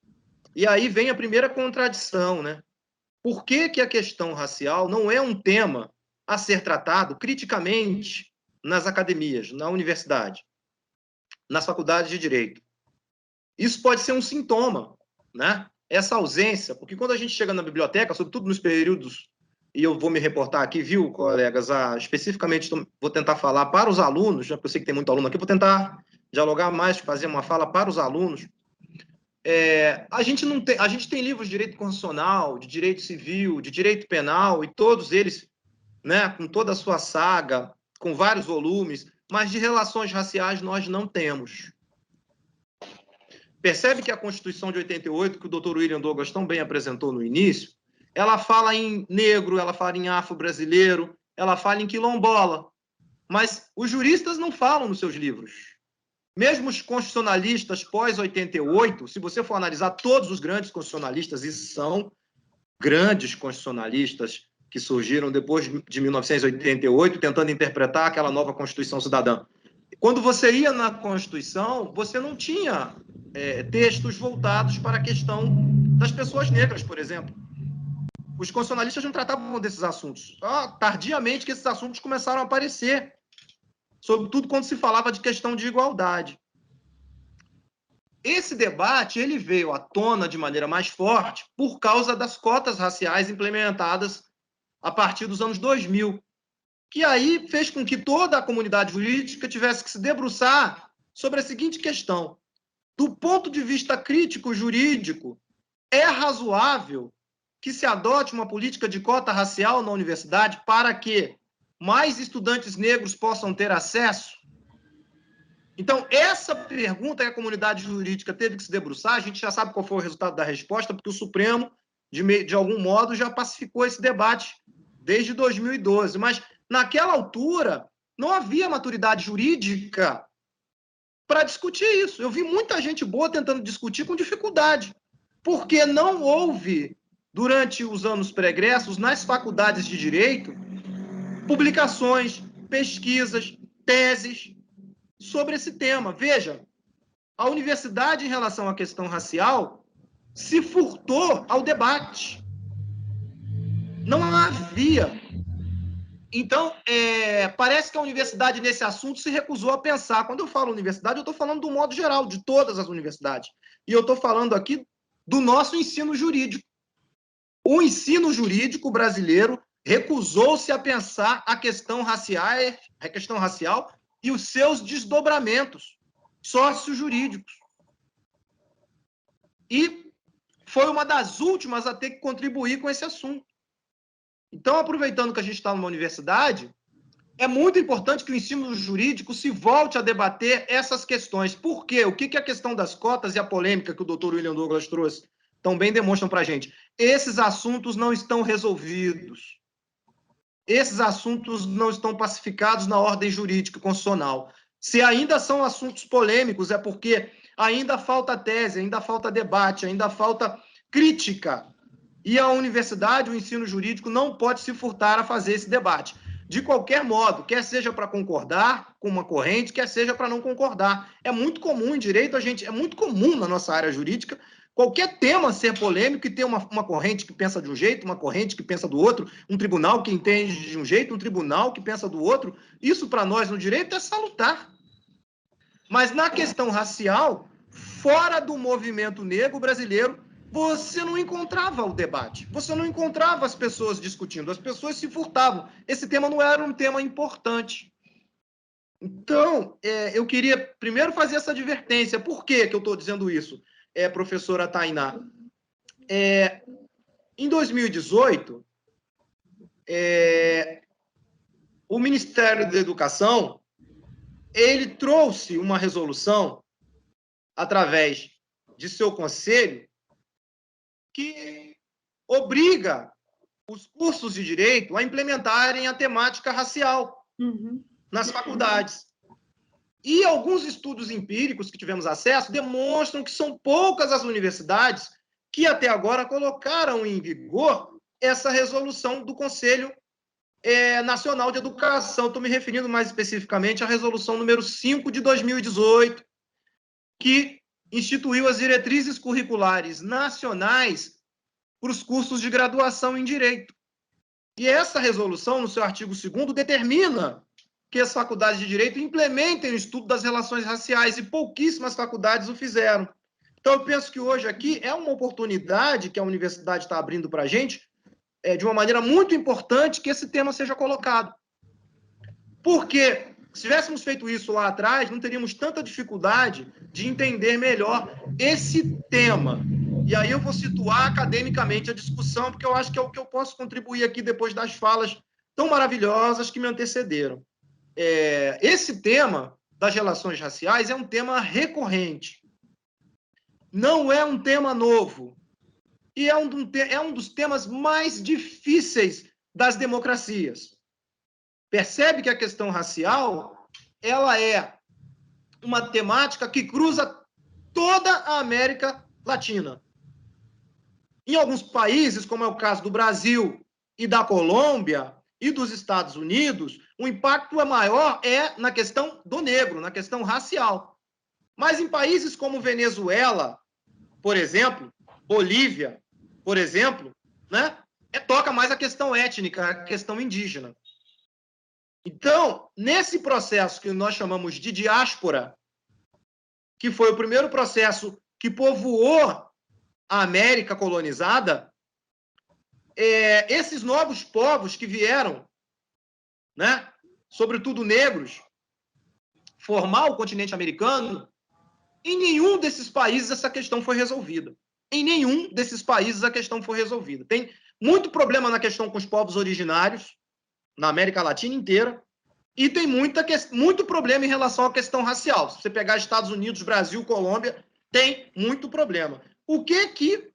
E aí vem a primeira contradição, né? Por que que a questão racial não é um tema a ser tratado criticamente nas academias, na universidade, nas faculdades de Direito? Isso pode ser um sintoma, né? Essa ausência, porque quando a gente chega na biblioteca, sobretudo nos períodos, e eu vou me reportar aqui, viu, colegas, especificamente vou tentar falar para os alunos, já que eu sei que tem muito aluno aqui, vou tentar dialogar mais, fazer uma fala para os alunos. A gente tem livros de direito constitucional, de direito civil, de direito penal, e todos eles, né, com toda a sua saga, com vários volumes, mas de relações raciais nós não temos. Percebe que a Constituição de 88, que o Dr. William Douglas tão bem apresentou no início, ela fala em negro, ela fala em afro-brasileiro, ela fala em quilombola. Mas os juristas não falam nos seus livros. Mesmo os constitucionalistas pós-88, se você for analisar todos os grandes constitucionalistas, e são grandes constitucionalistas que surgiram depois de 1988, tentando interpretar aquela nova Constituição Cidadã. Quando você ia na Constituição, você não tinha textos voltados para a questão das pessoas negras, por exemplo. os constitucionalistas não tratavam desses assuntos. Tardiamente que esses assuntos começaram a aparecer, sobretudo quando se falava de questão de igualdade. Esse debate ele veio à tona de maneira mais forte por causa das cotas raciais implementadas a partir dos anos 2000, que aí fez com que toda a comunidade jurídica tivesse que se debruçar sobre a seguinte questão: do ponto de vista crítico jurídico, é razoável que se adote uma política de cota racial na universidade para que mais estudantes negros possam ter acesso? Então, essa pergunta que a comunidade jurídica teve que se debruçar, a gente já sabe qual foi o resultado da resposta, porque o Supremo, de algum modo, já pacificou esse debate desde 2012. Mas, naquela altura, não havia maturidade jurídica para discutir isso. Eu vi muita gente boa tentando discutir com dificuldade, porque não houve, durante os anos pregressos, nas faculdades de direito, publicações, pesquisas, teses sobre esse tema. Veja, a universidade, em relação à questão racial, se furtou ao debate. Não havia. Então, parece que a universidade, nesse assunto, se recusou a pensar. Quando eu falo universidade, eu estou falando do modo geral, de todas as universidades. E eu estou falando aqui do nosso ensino jurídico. O ensino jurídico brasileiro recusou-se a pensar a questão racial e os seus desdobramentos sócio-jurídicos. E foi uma das últimas a ter que contribuir com esse assunto. Então, aproveitando que a gente está numa universidade, é muito importante que o ensino jurídico se volte a debater essas questões. Por quê? O que a questão das cotas e a polêmica que o doutor William Douglas trouxe tão bem demonstram para a gente? Esses assuntos não estão resolvidos. Esses assuntos não estão pacificados na ordem jurídica constitucional. Se ainda são assuntos polêmicos, é porque ainda falta tese, ainda falta debate, ainda falta crítica. E a universidade, o ensino jurídico, não pode se furtar a fazer esse debate. De qualquer modo, quer seja para concordar com uma corrente, quer seja para não concordar. É muito comum em direito, é muito comum na nossa área jurídica, qualquer tema ser polêmico e ter uma corrente que pensa de um jeito, uma corrente que pensa do outro, um tribunal que entende de um jeito, um tribunal que pensa do outro. Isso, para nós, no direito, é salutar. Mas na questão racial, fora do movimento negro brasileiro, você não encontrava o debate, você não encontrava as pessoas discutindo, as pessoas se furtavam. Esse tema não era um tema importante. Então, eu queria primeiro fazer essa advertência. Por que eu estou dizendo isso, professora Tainá? Em 2018, o Ministério da Educação ele trouxe uma resolução através de seu conselho que obriga os cursos de direito a implementarem a temática racial nas faculdades. E alguns estudos empíricos que tivemos acesso demonstram que são poucas as universidades que até agora colocaram em vigor essa resolução do Conselho Nacional de Educação. Estou me referindo mais especificamente à resolução número 5 de 2018, que instituiu as diretrizes curriculares nacionais para os cursos de graduação em Direito. E essa resolução, no seu artigo 2º, determina que as faculdades de Direito implementem o estudo das relações raciais, e pouquíssimas faculdades o fizeram. Então, eu penso que hoje aqui é uma oportunidade que a universidade está abrindo para a gente, de uma maneira muito importante, que esse tema seja colocado. Porque se tivéssemos feito isso lá atrás, não teríamos tanta dificuldade de entender melhor esse tema. E aí eu vou situar academicamente a discussão, porque eu acho que é o que eu posso contribuir aqui depois das falas tão maravilhosas que me antecederam. Esse tema das relações raciais é um tema recorrente. Não é um tema novo. E é um dos temas mais difíceis das democracias. Percebe que a questão racial ela é uma temática que cruza toda a América Latina. Em alguns países, como é o caso do Brasil e da Colômbia e dos Estados Unidos, o impacto maior na questão do negro, na questão racial. Mas em países como Venezuela, por exemplo, Bolívia, por exemplo, né, toca mais a questão étnica, a questão indígena. Então, nesse processo que nós chamamos de diáspora, que foi o primeiro processo que povoou a América colonizada, esses novos povos que vieram, né, sobretudo negros, formar o continente americano, em nenhum desses países essa questão foi resolvida. Em nenhum desses países a questão foi resolvida. Tem muito problema na questão com os povos originários, na América Latina inteira, e tem muito problema em relação à questão racial. Se você pegar Estados Unidos, Brasil, Colômbia, tem muito problema. O que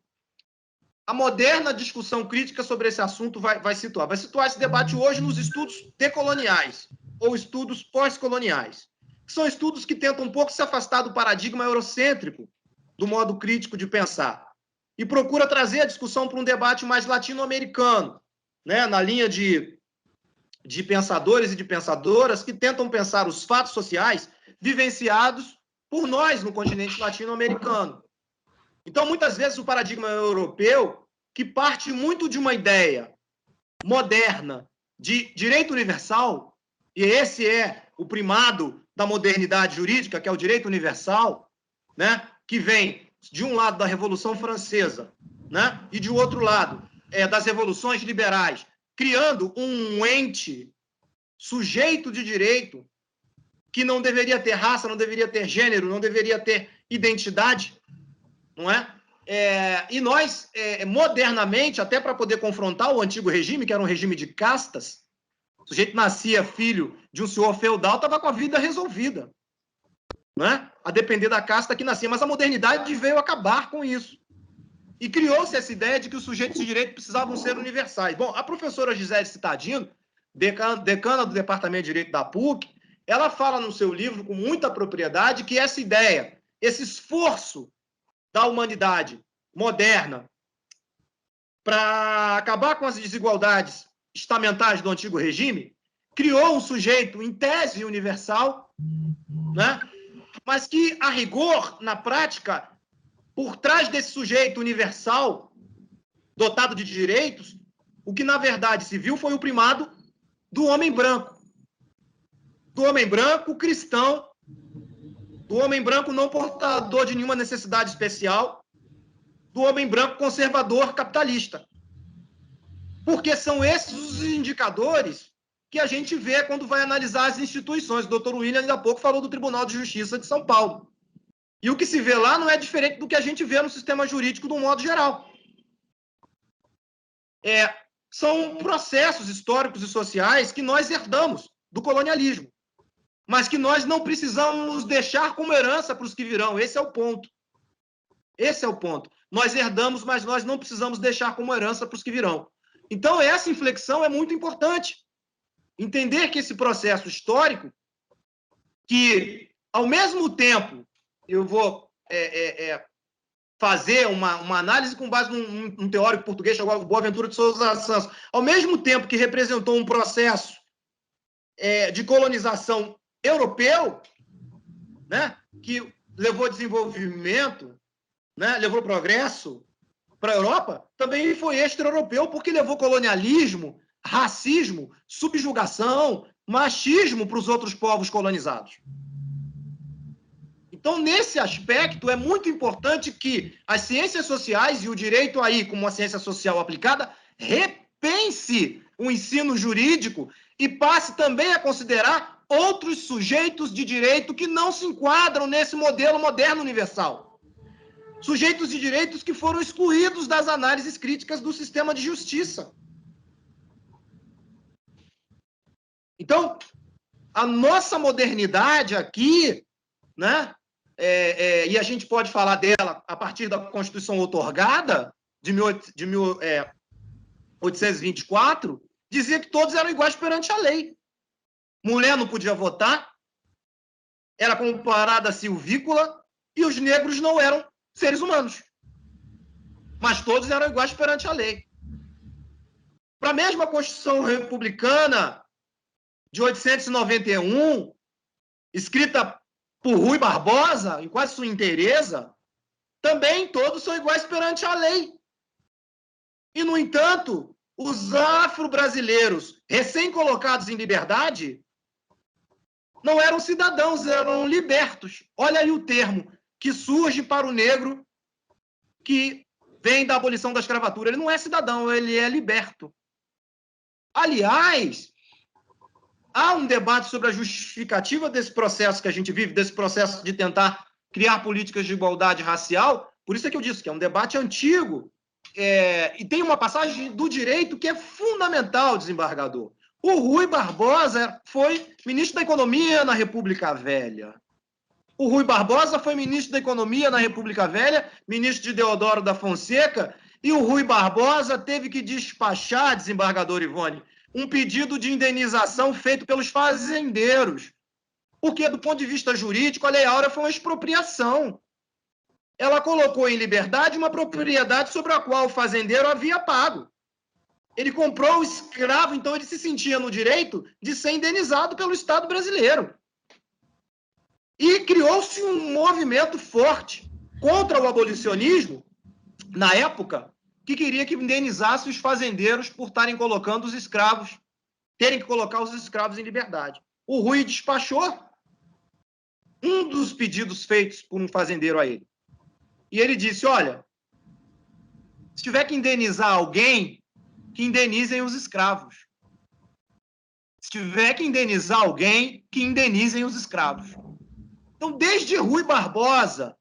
a moderna discussão crítica sobre esse assunto vai situar? Vai situar esse debate hoje nos estudos decoloniais, ou estudos pós-coloniais, que são estudos que tentam um pouco se afastar do paradigma eurocêntrico, do modo crítico de pensar, e procura trazer a discussão para um debate mais latino-americano, né, na linha de pensadores e de pensadoras que tentam pensar os fatos sociais vivenciados por nós no continente latino-americano. Então, muitas vezes, o paradigma europeu, que parte muito de uma ideia moderna de direito universal, e esse é o primado da modernidade jurídica, que é o direito universal, né, que vem de um lado da Revolução Francesa, né, e de outro lado das revoluções liberais, criando um ente, sujeito de direito, que não deveria ter raça, não deveria ter gênero, não deveria ter identidade, não é? E nós, modernamente, até para poder confrontar o antigo regime, que era um regime de castas, o sujeito nascia filho de um senhor feudal, estava com a vida resolvida, não é? A depender da casta que nascia. Mas a modernidade veio acabar com isso. E criou-se essa ideia de que os sujeitos de direito precisavam ser universais. Bom, a professora Gisele Citadino, decana do Departamento de Direito da PUC, ela fala no seu livro, com muita propriedade, que essa ideia, esse esforço da humanidade moderna para acabar com as desigualdades estamentais do antigo regime, criou um sujeito, em tese, universal, né? Mas que, a rigor, na prática, por trás desse sujeito universal, dotado de direitos, o que, na verdade, se viu foi o primado do homem branco. Do homem branco cristão, do homem branco não portador de nenhuma necessidade especial, do homem branco conservador capitalista. Porque são esses os indicadores que a gente vê quando vai analisar as instituições. O doutor William, ainda há pouco, falou do Tribunal de Justiça de São Paulo. E o que se vê lá não é diferente do que a gente vê no sistema jurídico de um modo geral. São processos históricos e sociais que nós herdamos do colonialismo, mas que nós não precisamos deixar como herança para os que virão. Esse é o ponto. Esse é o ponto. Nós herdamos, mas nós não precisamos deixar como herança para os que virão. Então, essa inflexão é muito importante. Entender que esse processo histórico, que, ao mesmo tempo, eu vou fazer uma análise com base num teórico português chamado Boaventura de Souza Santos, ao mesmo tempo que representou um processo de colonização europeu, né, que levou desenvolvimento, né, levou progresso para a Europa, também foi extra-europeu, porque levou colonialismo, racismo, subjugação, machismo para os outros povos colonizados. Então, nesse aspecto, é muito importante que as ciências sociais e o direito aí, como uma ciência social aplicada, repense o ensino jurídico e passe também a considerar outros sujeitos de direito que não se enquadram nesse modelo moderno universal. Sujeitos de direitos que foram excluídos das análises críticas do sistema de justiça. Então, a nossa modernidade aqui, né, e a gente pode falar dela a partir da Constituição outorgada, de 1824, dizia que todos eram iguais perante a lei. Mulher não podia votar, era comparada a silvícola, e os negros não eram seres humanos. Mas todos eram iguais perante a lei. Para a mesma Constituição Republicana de 1891, escrita por Rui Barbosa, em quase sua inteireza, também todos são iguais perante a lei. E, no entanto, os afro-brasileiros recém-colocados em liberdade não eram cidadãos, eram libertos. Olha aí o termo que surge para o negro que vem da abolição da escravatura. Ele não é cidadão, ele é liberto. Aliás, há um debate sobre a justificativa desse processo que a gente vive, desse processo de tentar criar políticas de igualdade racial. Por isso é que eu disse que é um debate antigo. E tem uma passagem do direito que é fundamental, desembargador. O Rui Barbosa foi ministro da Economia na República Velha. O Rui Barbosa foi ministro da Economia na República Velha, ministro de Deodoro da Fonseca, e o Rui Barbosa teve que despachar, desembargador Ivone, um pedido de indenização feito pelos fazendeiros. Porque, do ponto de vista jurídico, a Lei Áurea foi uma expropriação. Ela colocou em liberdade uma propriedade sobre a qual o fazendeiro havia pago. Ele comprou o escravo, então ele se sentia no direito de ser indenizado pelo Estado brasileiro. E criou-se um movimento forte contra o abolicionismo, na época, que queria que indenizasse os fazendeiros por estarem colocando os escravos, terem que colocar os escravos em liberdade. O Rui despachou um dos pedidos feitos por um fazendeiro a ele. E ele disse, olha, se tiver que indenizar alguém, que indenizem os escravos. Se tiver que indenizar alguém, que indenizem os escravos. Então, desde Rui Barbosa,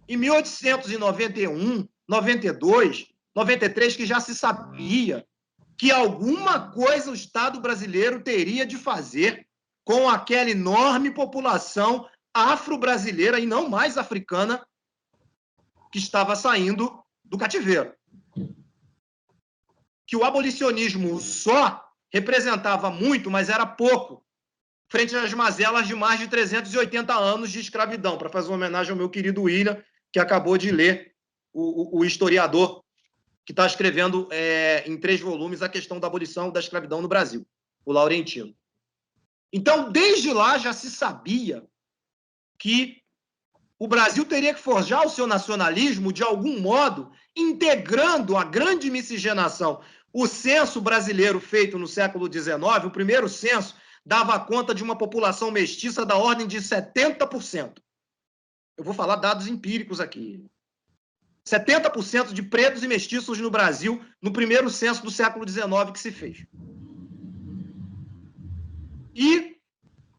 em 1891, 92, 93, que já se sabia que alguma coisa o Estado brasileiro teria de fazer com aquela enorme população afro-brasileira, e não mais africana, que estava saindo do cativeiro. Que o abolicionismo só representava muito, mas era pouco, frente às mazelas de mais de 380 anos de escravidão, para fazer uma homenagem ao meu querido William, que acabou de ler, o historiador, que está escrevendo em 3 volumes a questão da abolição da escravidão no Brasil, o Laurentino. Então, desde lá já se sabia que o Brasil teria que forjar o seu nacionalismo, de algum modo, integrando a grande miscigenação. O censo brasileiro feito no século XIX, o primeiro censo, dava conta de uma população mestiça da ordem de 70%. Eu vou falar dados empíricos aqui. 70% de pretos e mestiços no Brasil, no primeiro censo do século XIX que se fez. E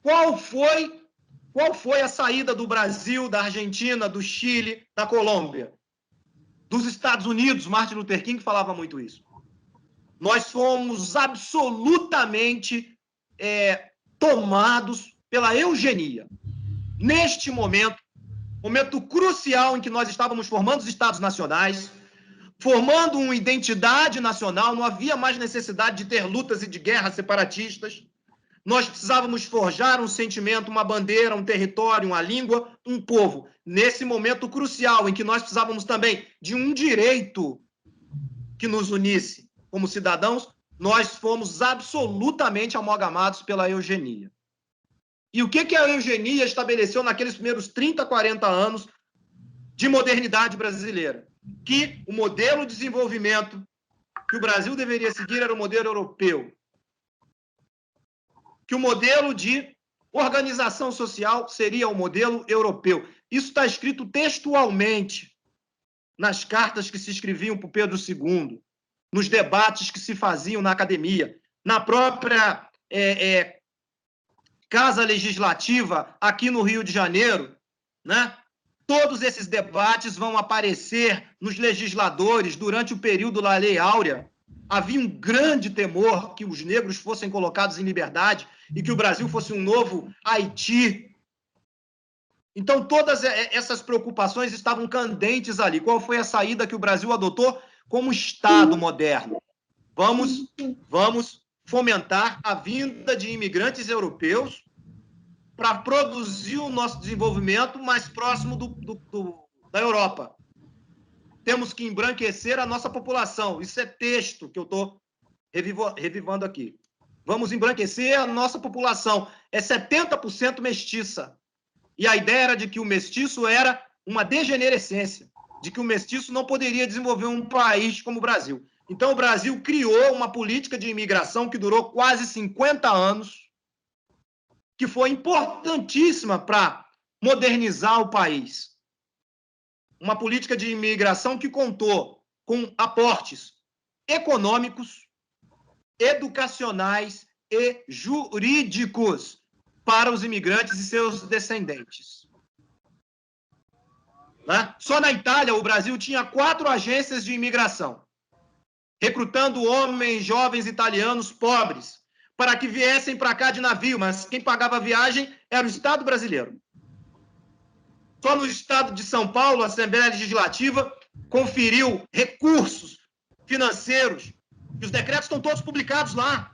qual foi a saída do Brasil, da Argentina, do Chile, da Colômbia? Dos Estados Unidos, Martin Luther King falava muito isso. Nós fomos absolutamente tomados pela eugenia. Neste momento crucial em que nós estávamos formando os Estados nacionais, formando uma identidade nacional, não havia mais necessidade de ter lutas e de guerras separatistas. Nós precisávamos forjar um sentimento, uma bandeira, um território, uma língua, um povo. Nesse momento crucial em que nós precisávamos também de um direito que nos unisse como cidadãos, nós fomos absolutamente amalgamados pela eugenia. E o que a eugenia estabeleceu naqueles primeiros 30, 40 anos de modernidade brasileira? Que o modelo de desenvolvimento que o Brasil deveria seguir era o modelo europeu. Que o modelo de organização social seria o modelo europeu. Isso está escrito textualmente nas cartas que se escreviam por Pedro II, nos debates que se faziam na academia, na própria Casa Legislativa aqui no Rio de Janeiro, né? Todos esses debates vão aparecer nos legisladores durante o período da Lei Áurea. Havia um grande temor que os negros fossem colocados em liberdade e que o Brasil fosse um novo Haiti. Então, todas essas preocupações estavam candentes ali. Qual foi a saída que o Brasil adotou como Estado moderno? Vamos fomentar a vinda de imigrantes europeus para produzir o nosso desenvolvimento mais próximo da Europa. Temos que embranquecer a nossa população. Isso é texto que eu estou revivando aqui. Vamos embranquecer a nossa população. É 70% mestiça. E a ideia era de que o mestiço era uma degenerescência, de que o mestiço não poderia desenvolver um país como o Brasil. Então, o Brasil criou uma política de imigração que durou quase 50 anos, que foi importantíssima para modernizar o país. Uma política de imigração que contou com aportes econômicos, educacionais e jurídicos para os imigrantes e seus descendentes. Né? Só na Itália, o Brasil tinha 4 agências de imigração, recrutando homens jovens italianos pobres para que viessem para cá de navio, mas quem pagava a viagem era o Estado brasileiro. Só no Estado de São Paulo, a Assembleia Legislativa conferiu recursos financeiros, e os decretos estão todos publicados lá.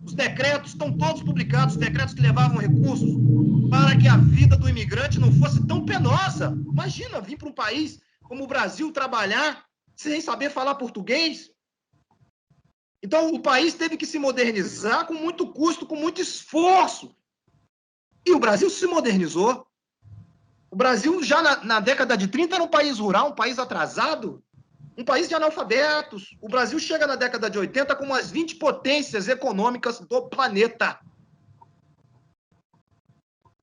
Os decretos estão todos publicados, os decretos que levavam recursos para que a vida do imigrante não fosse tão penosa. Imagina vir para um país como o Brasil trabalhar sem saber falar português. Então, o país teve que se modernizar com muito custo, com muito esforço. E o Brasil se modernizou. O Brasil, já na década de 30, era um país rural, um país atrasado, um país de analfabetos. O Brasil chega na década de 80 como as 20 potências econômicas do planeta.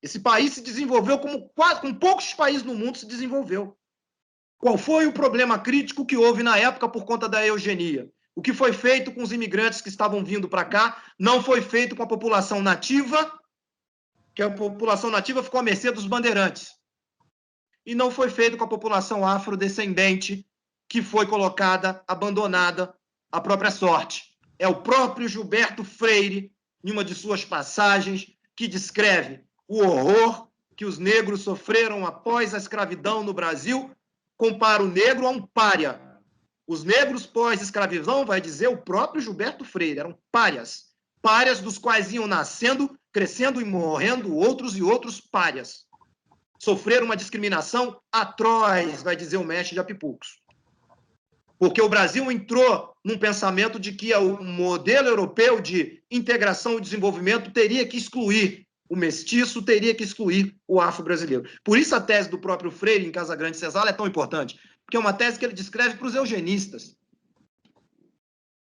Esse país se desenvolveu como poucos países no mundo se desenvolveu. Qual foi o problema crítico que houve na época por conta da eugenia? O que foi feito com os imigrantes que estavam vindo para cá não foi feito com a população nativa, que a população nativa ficou à mercê dos bandeirantes. E não foi feito com a população afrodescendente, que foi colocada, abandonada à própria sorte. É o próprio Gilberto Freire, em uma de suas passagens, que descreve o horror que os negros sofreram após a escravidão no Brasil, compara o negro a um pária. Os negros pós-escravidão, vai dizer o próprio Gilberto Freire, eram párias. Párias dos quais iam nascendo, crescendo e morrendo outros e outros párias. Sofreram uma discriminação atroz, vai dizer o mestre de Apipucos. Porque o Brasil entrou num pensamento de que o modelo europeu de integração e desenvolvimento teria que excluir o mestiço, teria que excluir o afro-brasileiro. Por isso a tese do próprio Freire, em Casagrande e Senzala, é tão importante, porque é uma tese que ele descreve para os eugenistas.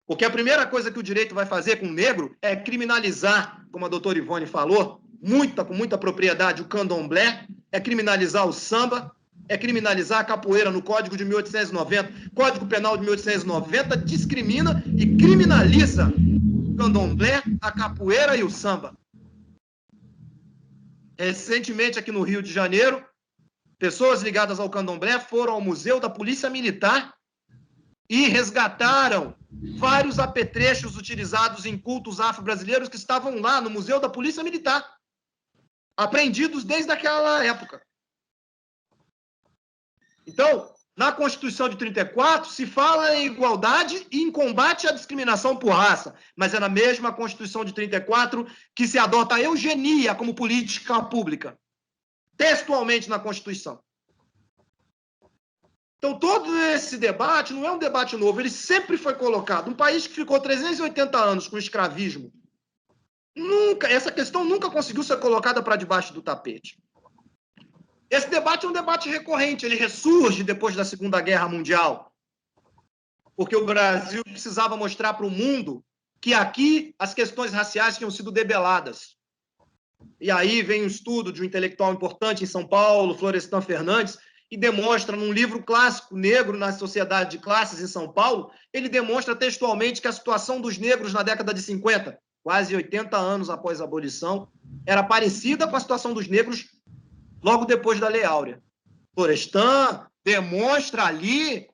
Porque a primeira coisa que o direito vai fazer com o negro é criminalizar, como a doutora Ivone falou, com muita propriedade, o candomblé, é criminalizar o samba, é criminalizar a capoeira no Código de 1890. Código Penal de 1890 discrimina e criminaliza o candomblé, a capoeira e o samba. Recentemente, aqui no Rio de Janeiro, pessoas ligadas ao candomblé foram ao Museu da Polícia Militar e resgataram vários apetrechos utilizados em cultos afro-brasileiros que estavam lá no Museu da Polícia Militar, apreendidos desde aquela época. Então, na Constituição de 34, se fala em igualdade e em combate à discriminação por raça, mas é na mesma Constituição de 34 que se adota a eugenia como política pública, textualmente na Constituição. Então, todo esse debate não é um debate novo, ele sempre foi colocado. Um país que ficou 380 anos com escravismo, essa questão nunca conseguiu ser colocada para debaixo do tapete. Esse debate é um debate recorrente, ele ressurge depois da Segunda Guerra Mundial, porque o Brasil precisava mostrar para o mundo que aqui as questões raciais tinham sido debeladas. E aí vem um estudo de um intelectual importante em São Paulo, Florestan Fernandes, e demonstra num livro clássico, Negro na Sociedade de Classes, em São Paulo, ele demonstra textualmente que a situação dos negros na década de 50, quase 80 anos após a abolição, era parecida com a situação dos negros logo depois da Lei Áurea. Florestan demonstra ali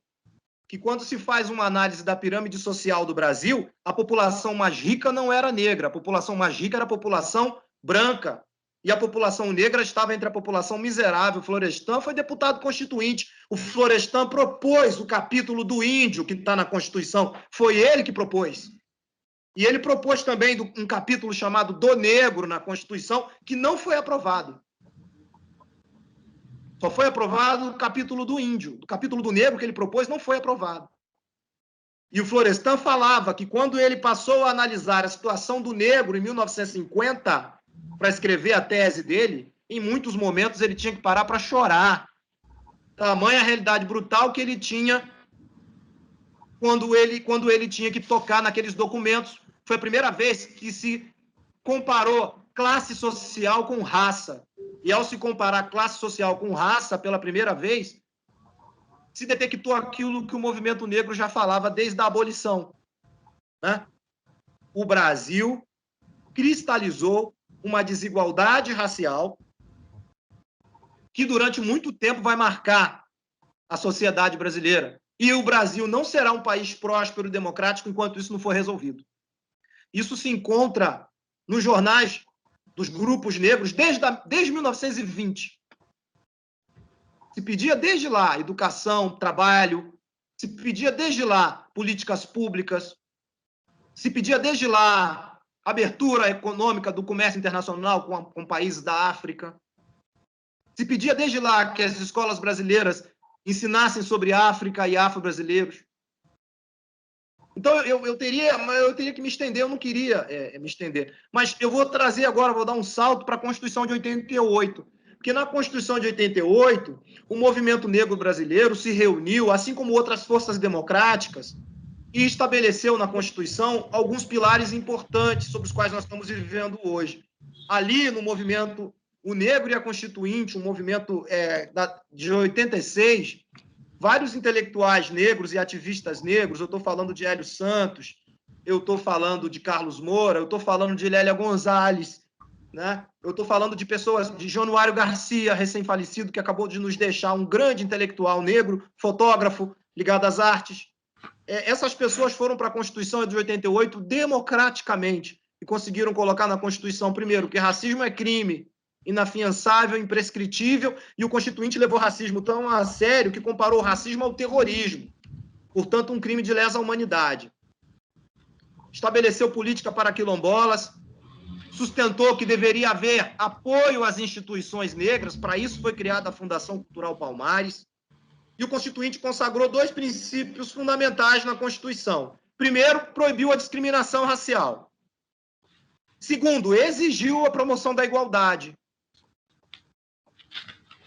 que quando se faz uma análise da pirâmide social do Brasil, a população mais rica não era negra, a população mais rica era a população branca, e a população negra estava entre a população miserável. Florestan foi deputado constituinte. O Florestan propôs o capítulo do índio, que está na Constituição. Foi ele que propôs. E ele propôs também um capítulo chamado do negro na Constituição, que não foi aprovado. Só foi aprovado o capítulo do índio. O capítulo do negro que ele propôs não foi aprovado. E o Florestan falava que quando ele passou a analisar a situação do negro em 1950, para escrever a tese dele, em muitos momentos ele tinha que parar para chorar. Tamanha a realidade brutal que ele tinha quando ele tinha que tocar naqueles documentos. Foi a primeira vez que se comparou classe social com raça. E, ao se comparar classe social com raça pela primeira vez, se detectou aquilo que o movimento negro já falava desde a abolição, né? O Brasil cristalizou uma desigualdade racial que, durante muito tempo, vai marcar a sociedade brasileira. E o Brasil não será um país próspero e democrático enquanto isso não for resolvido. Isso se encontra nos jornais dos grupos negros desde 1920. Se pedia desde lá educação, trabalho, se pedia desde lá políticas públicas, se pedia desde lá abertura econômica do comércio internacional com países da África, se pedia desde lá que as escolas brasileiras ensinassem sobre África e afro-brasileiros. Então, eu teria que me estender, eu não queria me estender. Mas eu vou trazer agora, vou dar um salto para a Constituição de 88. Porque na Constituição de 88, o movimento negro brasileiro se reuniu, assim como outras forças democráticas, e estabeleceu na Constituição alguns pilares importantes sobre os quais nós estamos vivendo hoje. Ali, no movimento O Negro e a Constituinte, um movimento de 86, vários intelectuais negros e ativistas negros, eu estou falando de Hélio Santos, eu estou falando de Carlos Moura, eu estou falando de Lélia Gonzalez, né? Eu estou falando de pessoas, de Januário Garcia, recém-falecido, que acabou de nos deixar, um grande intelectual negro, fotógrafo, ligado às artes. Essas pessoas foram para a Constituição de 88 democraticamente e conseguiram colocar na Constituição, primeiro, que racismo é crime inafiançável, imprescritível, e o Constituinte levou o racismo tão a sério que comparou o racismo ao terrorismo, portanto, um crime de lesa humanidade. Estabeleceu política para quilombolas, sustentou que deveria haver apoio às instituições negras, para isso foi criada a Fundação Cultural Palmares, e o Constituinte consagrou 2 princípios fundamentais na Constituição. Primeiro, proibiu a discriminação racial. Segundo, exigiu a promoção da igualdade.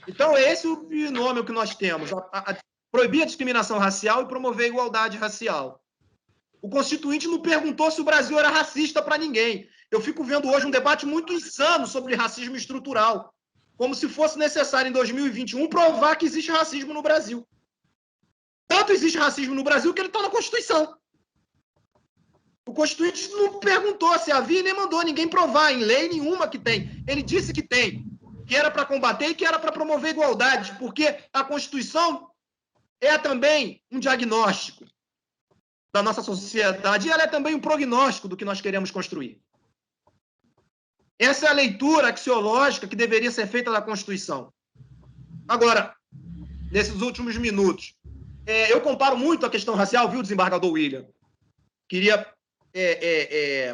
Então, esse é o binômio que nós temos, proibir a discriminação racial e promover a igualdade racial. O Constituinte não perguntou se o Brasil era racista para ninguém. Eu fico vendo hoje um debate muito insano sobre racismo estrutural, como se fosse necessário, em 2021, provar que existe racismo no Brasil. Tanto existe racismo no Brasil que ele está na Constituição. O Constituinte não perguntou se havia e nem mandou ninguém provar em lei nenhuma que tem. Ele disse que tem, que era para combater e que era para promover igualdade, porque a Constituição é também um diagnóstico da nossa sociedade e ela é também um prognóstico do que nós queremos construir. Essa é a leitura axiológica que deveria ser feita da Constituição. Agora, nesses últimos minutos, eu comparo muito a questão racial, viu, desembargador William? Queria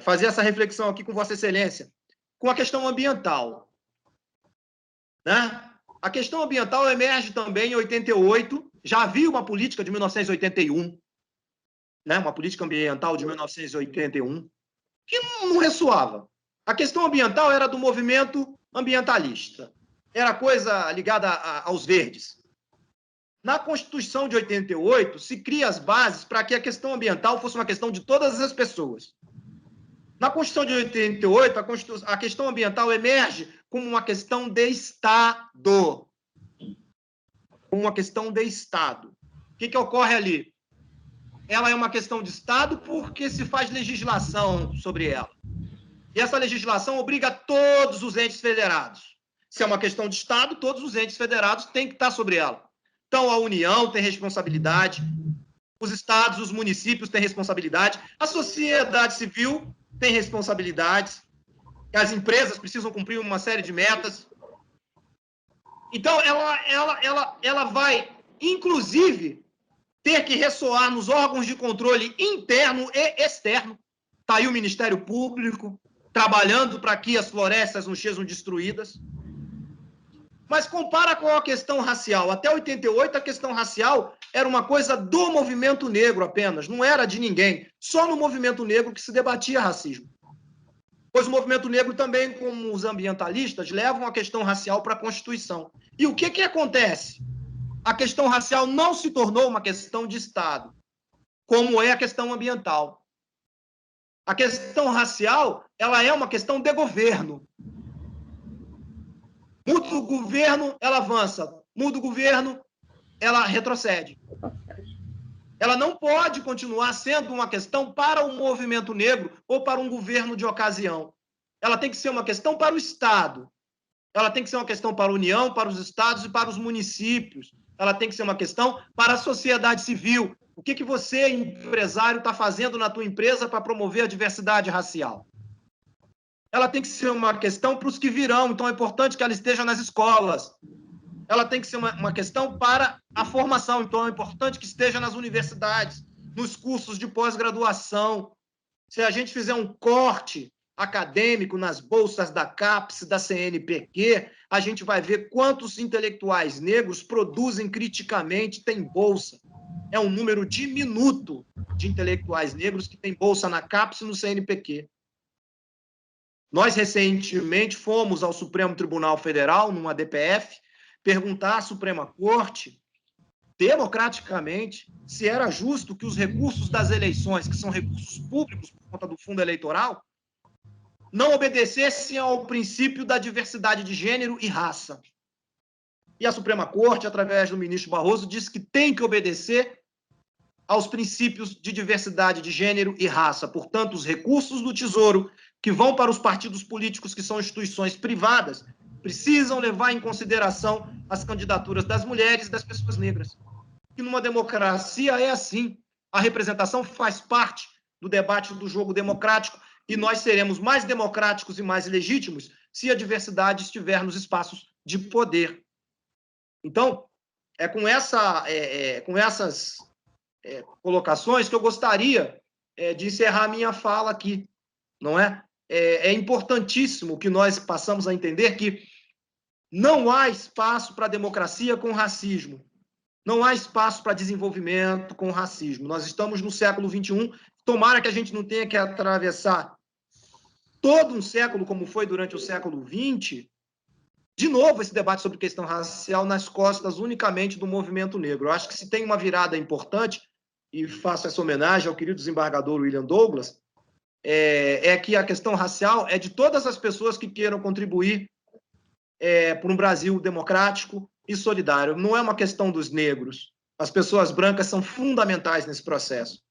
fazer essa reflexão aqui com Vossa Excelência, com a questão ambiental. Né? A questão ambiental emerge também em 88, já havia uma política de 1981, né? Uma política ambiental de 1981, que não ressoava. A questão ambiental era do movimento ambientalista, era coisa ligada aos verdes. Na Constituição de 88, se cria as bases para que a questão ambiental fosse uma questão de todas as pessoas. Na Constituição de 88, a questão ambiental emerge como uma questão de Estado. Como uma questão de Estado. O que ocorre ali? Ela é uma questão de Estado porque se faz legislação sobre ela. E essa legislação obriga todos os entes federados. Se é uma questão de Estado, todos os entes federados têm que estar sobre ela. Então, a União tem responsabilidade, os estados, os municípios têm responsabilidade, a sociedade civil tem responsabilidades, as empresas precisam cumprir uma série de metas. Então, ela vai, inclusive, ter que ressoar nos órgãos de controle interno e externo. Está aí o Ministério Público, trabalhando para que as florestas não sejam destruídas. Mas compara com a questão racial. Até 88, a questão racial era uma coisa do movimento negro apenas, não era de ninguém. Só no movimento negro que se debatia racismo. Pois o movimento negro também, como os ambientalistas, levam a questão racial para a Constituição. E o que acontece? A questão racial não se tornou uma questão de Estado. como é a questão ambiental. A questão racial, ela é uma questão de governo. Muda o governo, ela avança. Muda o governo, ela retrocede. Ela não pode continuar sendo uma questão para o movimento negro ou para um governo de ocasião. Ela tem que ser uma questão para o Estado. Ela tem que ser uma questão para a União, para os estados e para os municípios. Ela tem que ser uma questão para a sociedade civil. O que você, empresário, está fazendo na tua empresa para promover a diversidade racial? Ela tem que ser uma questão para os que virão, então é importante que ela esteja nas escolas. Ela tem que ser uma questão para a formação, então é importante que esteja nas universidades, nos cursos de pós-graduação. Se a gente fizer um corte acadêmico nas bolsas da CAPES, da CNPq, a gente vai ver quantos intelectuais negros produzem criticamente, têm bolsa. É um número diminuto de intelectuais negros que têm bolsa na CAPES e no CNPq. Nós, recentemente, fomos ao Supremo Tribunal Federal, numa DPF, perguntar à Suprema Corte, democraticamente, se era justo que os recursos das eleições, que são recursos públicos por conta do fundo eleitoral, não obedecessem ao princípio da diversidade de gênero e raça. E a Suprema Corte, através do ministro Barroso, disse que tem que obedecer aos princípios de diversidade de gênero e raça. Portanto, os recursos do Tesouro que vão para os partidos políticos, que são instituições privadas, precisam levar em consideração as candidaturas das mulheres e das pessoas negras. E numa democracia é assim. A representação faz parte do debate do jogo democrático e nós seremos mais democráticos e mais legítimos se a diversidade estiver nos espaços de poder. Então, é com essas colocações que eu gostaria de encerrar a minha fala aqui, não é? É importantíssimo que nós passamos a entender que não há espaço para democracia com racismo. Não há espaço para desenvolvimento com racismo. Nós estamos no século XXI. Tomara que a gente não tenha que atravessar todo um século, como foi durante o século XX, de novo esse debate sobre questão racial nas costas unicamente do movimento negro. Eu acho que se tem uma virada importante, e faço essa homenagem ao querido desembargador William Douglas, é que a questão racial é de todas as pessoas que queiram contribuir para um Brasil democrático e solidário. Não é uma questão dos negros. As pessoas brancas são fundamentais nesse processo,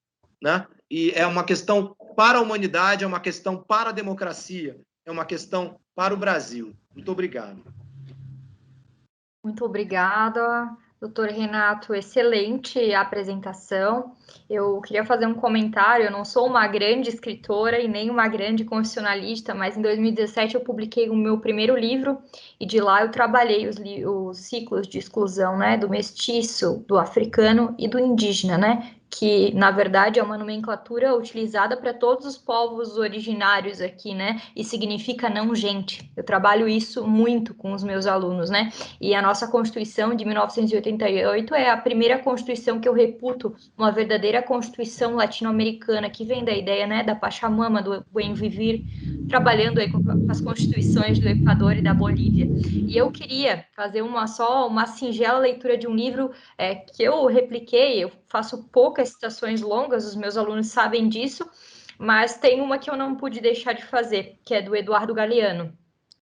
né? E é uma questão para a humanidade, é uma questão para a democracia, é uma questão para o Brasil. Muito obrigado. Muito obrigada, doutor Renato. Excelente apresentação. Eu queria fazer um comentário. Eu não sou uma grande escritora e nem uma grande constitucionalista, mas em 2017 eu publiquei o meu primeiro livro e de lá eu trabalhei os ciclos de exclusão, né, do mestiço, do africano e do indígena, né, que na verdade é uma nomenclatura utilizada para todos os povos originários aqui, né, e significa não gente. Eu trabalho isso muito com os meus alunos, né, e a nossa Constituição de 1988 é a primeira Constituição que eu reputo uma verdadeira Constituição latino-americana, que vem da ideia, né, da Pachamama, do Buen Vivir, trabalhando aí com as constituições do Equador e da Bolívia. E eu queria fazer uma singela leitura de um livro que eu repliquei. Eu faço poucas citações longas, os meus alunos sabem disso, mas tem uma que eu não pude deixar de fazer, que é do Eduardo Galeano.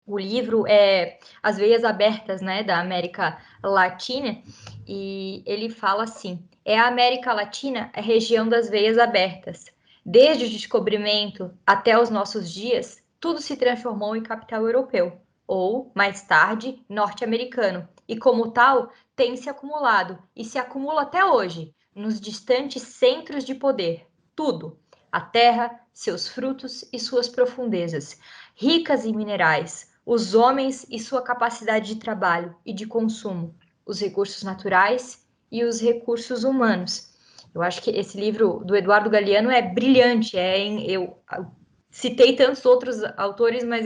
O livro é As Veias Abertas, né, da América Latina, e ele fala assim: a América Latina a região das veias abertas. Desde o descobrimento até os nossos dias, tudo se transformou em capital europeu, ou, mais tarde, norte-americano, e como tal, tem se acumulado, e se acumula até hoje, nos distantes centros de poder. Tudo: a terra, seus frutos e suas profundezas, ricas em minerais, os homens e sua capacidade de trabalho e de consumo, os recursos naturais e os recursos humanos. Eu acho que esse livro do Eduardo Galeano é brilhante. Eu citei tantos outros autores, mas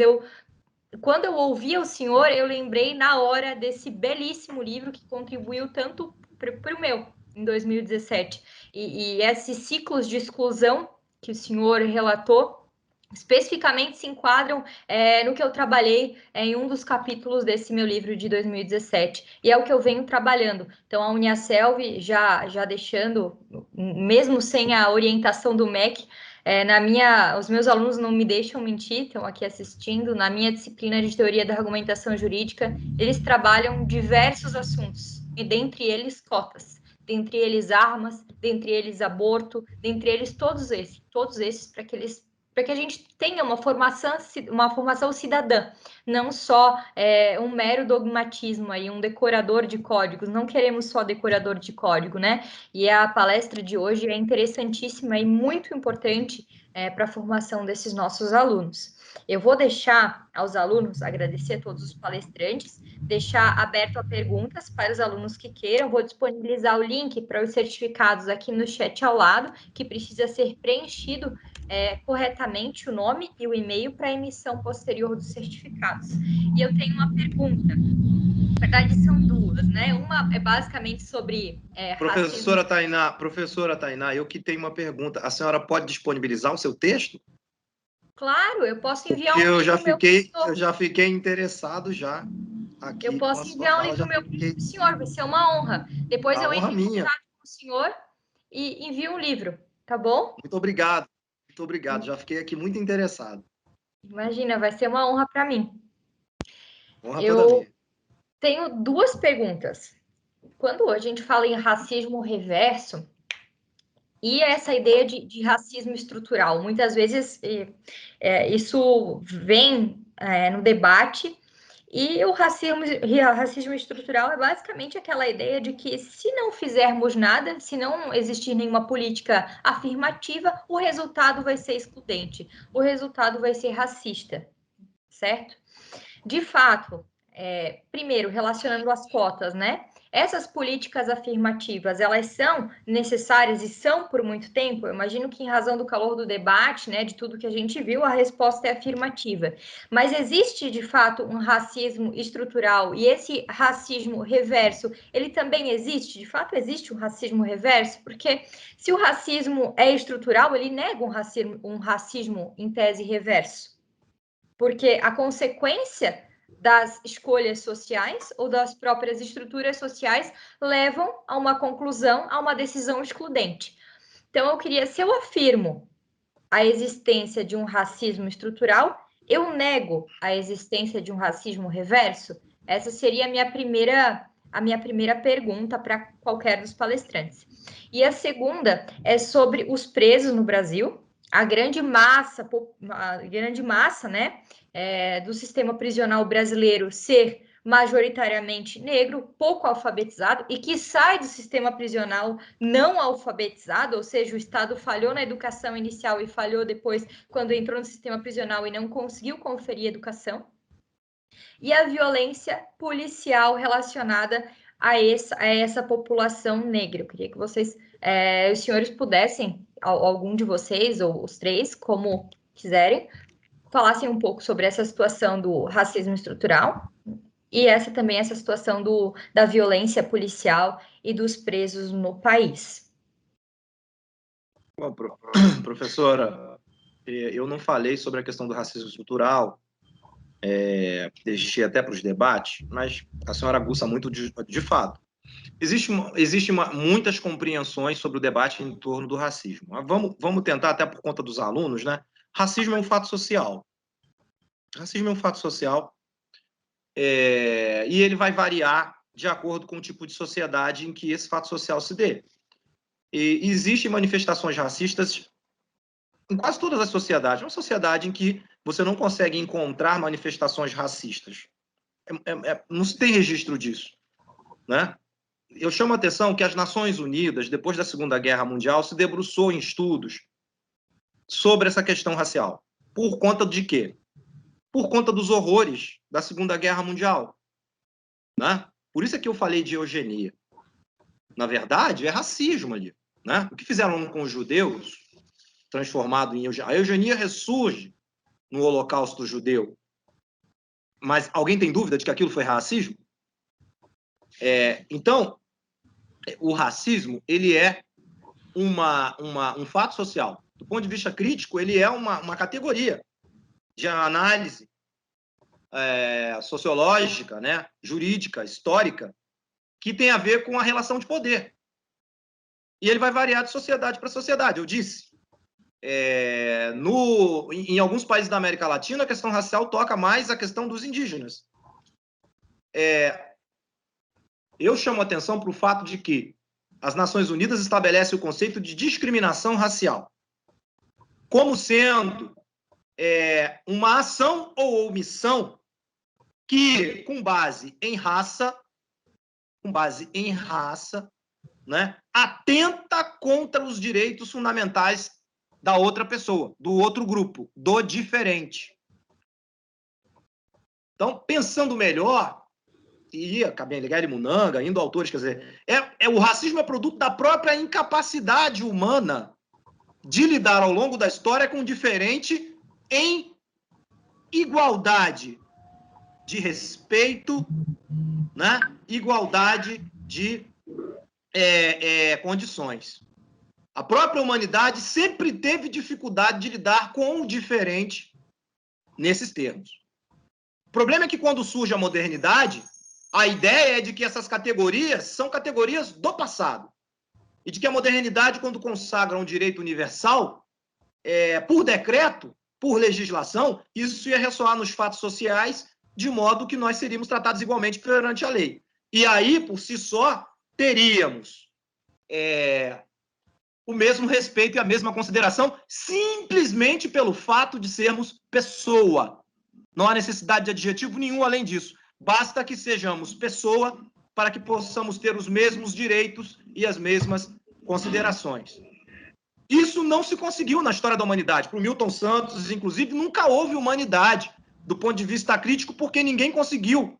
quando eu ouvi o senhor, eu lembrei na hora desse belíssimo livro que contribuiu tanto para o meu, em 2017. E esses ciclos de exclusão que o senhor relatou, especificamente se enquadram no que eu trabalhei em um dos capítulos desse meu livro de 2017, e é o que eu venho trabalhando. Então, a Uniaselv, já deixando, mesmo sem a orientação do MEC, os meus alunos não me deixam mentir, estão aqui assistindo, na minha disciplina de Teoria da Argumentação Jurídica, eles trabalham diversos assuntos, e dentre eles cotas, dentre eles armas, dentre eles aborto, dentre eles todos esses para que a gente tenha uma formação cidadã, não só um mero dogmatismo aí, um decorador de códigos. Não queremos só decorador de código, né? E a palestra de hoje é interessantíssima e muito importante para a formação desses nossos alunos. Eu vou deixar aos alunos, agradecer a todos os palestrantes, deixar aberto a perguntas para os alunos que queiram. Vou disponibilizar o link para os certificados aqui no chat ao lado, que precisa ser preenchido corretamente o nome e o e-mail para a emissão posterior dos certificados. E eu tenho uma pergunta. Na verdade, são duas, né? Uma é basicamente sobre Professora Tainá, eu que tenho uma pergunta. A senhora pode disponibilizar o seu texto? Claro, eu posso enviar um eu link eu já fiquei interessado já. Aqui, eu posso enviar um link no meu senhor, vai ser uma honra. Depois eu entro em contato com o senhor e envio um livro, tá bom? Muito obrigado. Muito obrigado. Já fiquei aqui muito interessado. Imagina, vai ser uma honra para mim. Honra toda minha. Tenho duas perguntas. Quando a gente fala em racismo reverso, e essa ideia de racismo estrutural, muitas vezes isso vem no debate, e o racismo estrutural é basicamente aquela ideia de que se não fizermos nada, se não existir nenhuma política afirmativa, o resultado vai ser excludente, o resultado vai ser racista, certo? De fato, primeiro, relacionando as cotas, né? Essas políticas afirmativas, elas são necessárias e são por muito tempo? Eu imagino que em razão do calor do debate, né, de tudo que a gente viu, a resposta é afirmativa. Mas existe, de fato, um racismo estrutural e esse racismo reverso, ele também existe? De fato, existe um racismo reverso? Porque se o racismo é estrutural, ele nega um racismo em tese reverso. Porque a consequência das escolhas sociais ou das próprias estruturas sociais levam a uma conclusão, a uma decisão excludente. Então, eu queria, se eu afirmo a existência de um racismo estrutural, eu nego a existência de um racismo reverso? Essa seria a minha primeira pergunta para qualquer dos palestrantes. E a segunda é sobre os presos no Brasil, a grande massa, né, do sistema prisional brasileiro ser majoritariamente negro, pouco alfabetizado, e que sai do sistema prisional não alfabetizado, ou seja, o Estado falhou na educação inicial e falhou depois quando entrou no sistema prisional e não conseguiu conferir educação, e a violência policial relacionada a essa população negra. Eu queria que vocês, os senhores pudessem, algum de vocês, ou os três, como quiserem, falassem um pouco sobre essa situação do racismo estrutural e essa situação da violência policial e dos presos no país. Bom, professora, eu não falei sobre a questão do racismo estrutural, deixei até para os debates, mas a senhora aguça muito de fato. Existem muitas compreensões sobre o debate em torno do racismo. Mas vamos tentar, até por conta dos alunos, né? Racismo é um fato social. Racismo é um fato social e ele vai variar de acordo com o tipo de sociedade em que esse fato social se dê. E existem manifestações racistas em quase todas as sociedades. Uma sociedade em que você não consegue encontrar manifestações racistas. Não se tem registro disso, né? Eu chamo a atenção que as Nações Unidas, depois da Segunda Guerra Mundial, se debruçou em estudos sobre essa questão racial. Por conta de quê? Por conta dos horrores da Segunda Guerra Mundial, né? Por isso é que eu falei de eugenia. Na verdade, é racismo ali, né? O que fizeram com os judeus, transformado em eugenia. A eugenia ressurge no Holocausto judeu. Mas alguém tem dúvida de que aquilo foi racismo? Então, o racismo ele é um fato social. do ponto de vista crítico, ele é uma categoria de análise sociológica, né, jurídica, histórica, que tem a ver com a relação de poder. E ele vai variar de sociedade para sociedade. Eu disse, em alguns países da América Latina, a questão racial toca mais a questão dos indígenas. Eu chamo a atenção para o fato de que as Nações Unidas estabelecem o conceito de discriminação racial como sendo uma ação ou omissão que, com base em raça, né, atenta contra os direitos fundamentais da outra pessoa, do outro grupo, do diferente. Então, pensando melhor, e Kabengele Munanga, indo autores, quer dizer, o racismo é produto da própria incapacidade humana de lidar ao longo da história com o diferente em igualdade de respeito, né? Igualdade de condições. A própria humanidade sempre teve dificuldade de lidar com o diferente nesses termos. O problema é que quando surge a modernidade, a ideia é de que essas categorias são categorias do passado. E de que a modernidade, quando consagra um direito universal, por decreto, por legislação, isso ia ressoar nos fatos sociais, de modo que nós seríamos tratados igualmente perante a lei. E aí, por si só, teríamos o mesmo respeito e a mesma consideração, simplesmente pelo fato de sermos pessoa. Não há necessidade de adjetivo nenhum além disso. Basta que sejamos pessoa para que possamos ter os mesmos direitos e as mesmas considerações. Isso não se conseguiu na história da humanidade. Para o Milton Santos, inclusive, nunca houve humanidade do ponto de vista crítico, porque ninguém conseguiu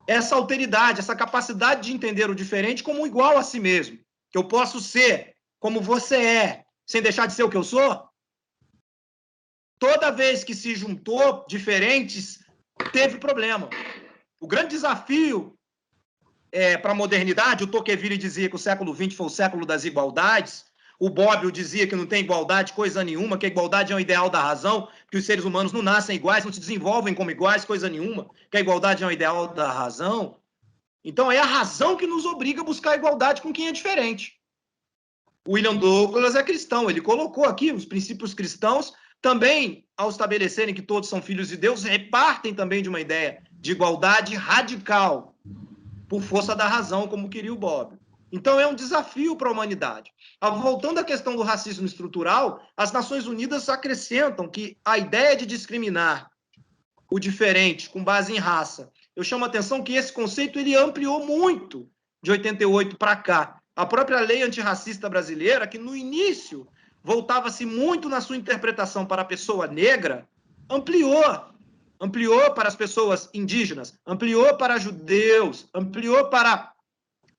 essa alteridade, essa capacidade de entender o diferente como igual a si mesmo. Que eu posso ser como você é, sem deixar de ser o que eu sou. Toda vez que se juntou diferentes, teve problema. O grande desafio para a modernidade, o Tocqueville dizia que o século XX foi o século das igualdades, o Bobbio dizia que não tem igualdade coisa nenhuma, que a igualdade é um ideal da razão, que os seres humanos não nascem iguais, não se desenvolvem como iguais, coisa nenhuma, que a igualdade é um ideal da razão. Então é a razão que nos obriga a buscar a igualdade com quem é diferente. O William Douglas é cristão, ele colocou aqui os princípios cristãos, também, ao estabelecerem que todos são filhos de Deus, repartem também de uma ideia de igualdade radical, por força da razão, como queria o Bobbio. Então, é um desafio para a humanidade. Voltando à questão do racismo estrutural, as Nações Unidas acrescentam que a ideia de discriminar o diferente com base em raça, eu chamo a atenção que esse conceito ele ampliou muito de 88 para cá. A própria lei antirracista brasileira, que no início voltava-se muito na sua interpretação para a pessoa negra, ampliou para as pessoas indígenas, ampliou para judeus, ampliou para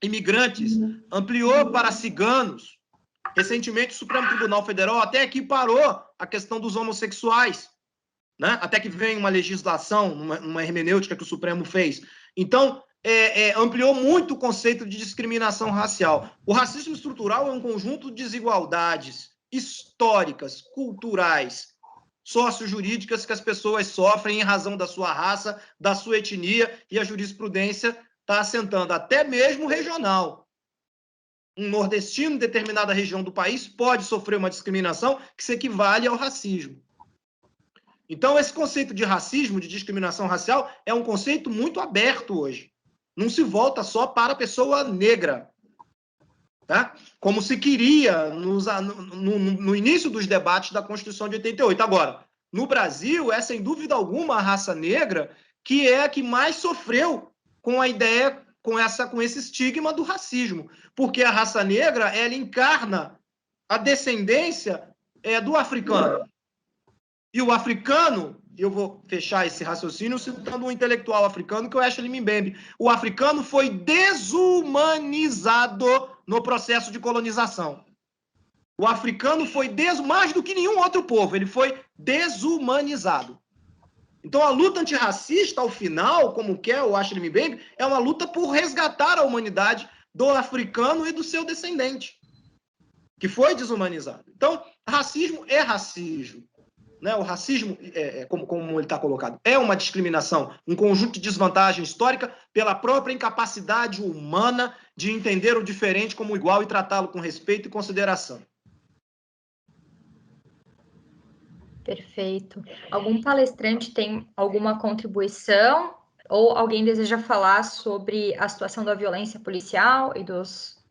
imigrantes, ampliou para ciganos. Recentemente, o Supremo Tribunal Federal até equiparou a questão dos homossexuais, né? Até que vem uma legislação, uma hermenêutica que o Supremo fez. Então, ampliou muito o conceito de discriminação racial. O racismo estrutural é um conjunto de desigualdades históricas, culturais, sociojurídicas que as pessoas sofrem em razão da sua raça, da sua etnia, e a jurisprudência está assentando, até mesmo regional. Um nordestino em determinada região do país pode sofrer uma discriminação que se equivale ao racismo. Então, esse conceito de racismo, de discriminação racial, é um conceito muito aberto hoje. Não se volta só para a pessoa negra, tá? Como se queria no início dos debates da Constituição de 88. Agora, no Brasil, é sem dúvida alguma a raça negra que é a que mais sofreu com a ideia, com esse estigma do racismo, porque a raça negra, ela encarna a descendência do africano. E o africano, eu vou fechar esse raciocínio citando um intelectual africano, que é o Ashley Mbembe. O africano foi desumanizado no processo de colonização. O africano foi, mais do que nenhum outro povo, ele foi desumanizado. Então, a luta antirracista, ao final, como quer o Ashley Mbembe, é uma luta por resgatar a humanidade do africano e do seu descendente. que foi desumanizado. Então, racismo é racismo. Né? O racismo, como ele está colocado, é uma discriminação, um conjunto de desvantagem histórica pela própria incapacidade humana de entender o diferente como igual e tratá-lo com respeito e consideração. Perfeito. Algum palestrante tem alguma contribuição ou alguém deseja falar sobre a situação da violência policial e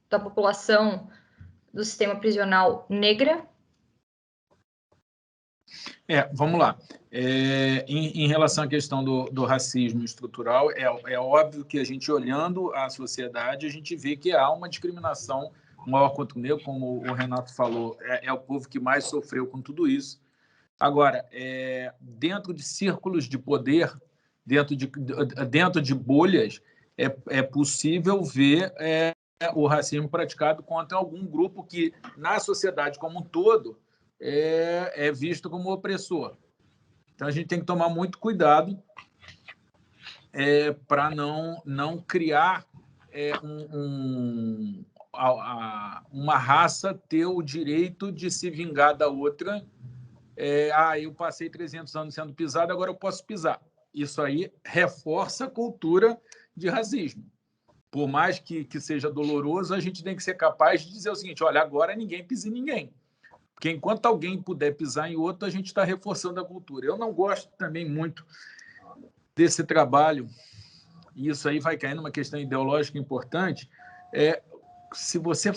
da população do sistema prisional negra? Vamos lá. Em relação à questão do racismo estrutural, é óbvio que a gente, olhando a sociedade, a gente vê que há uma discriminação maior contra o negro, como o Renato falou, é o povo que mais sofreu com tudo isso. Agora, dentro de círculos de poder, dentro de bolhas, é possível ver o racismo praticado contra algum grupo que, na sociedade como um todo, é visto como opressor. Então, a gente tem que tomar muito cuidado para não criar uma raça ter o direito de se vingar da outra. Eu passei 300 anos sendo pisado, agora eu posso pisar. Isso aí reforça a cultura de racismo. Por mais que seja doloroso, a gente tem que ser capaz de dizer o seguinte: olha, agora ninguém pisa em ninguém. Porque enquanto alguém puder pisar em outro, a gente está reforçando a cultura. Eu não gosto também muito desse trabalho, e isso aí vai cair numa questão ideológica importante. Se você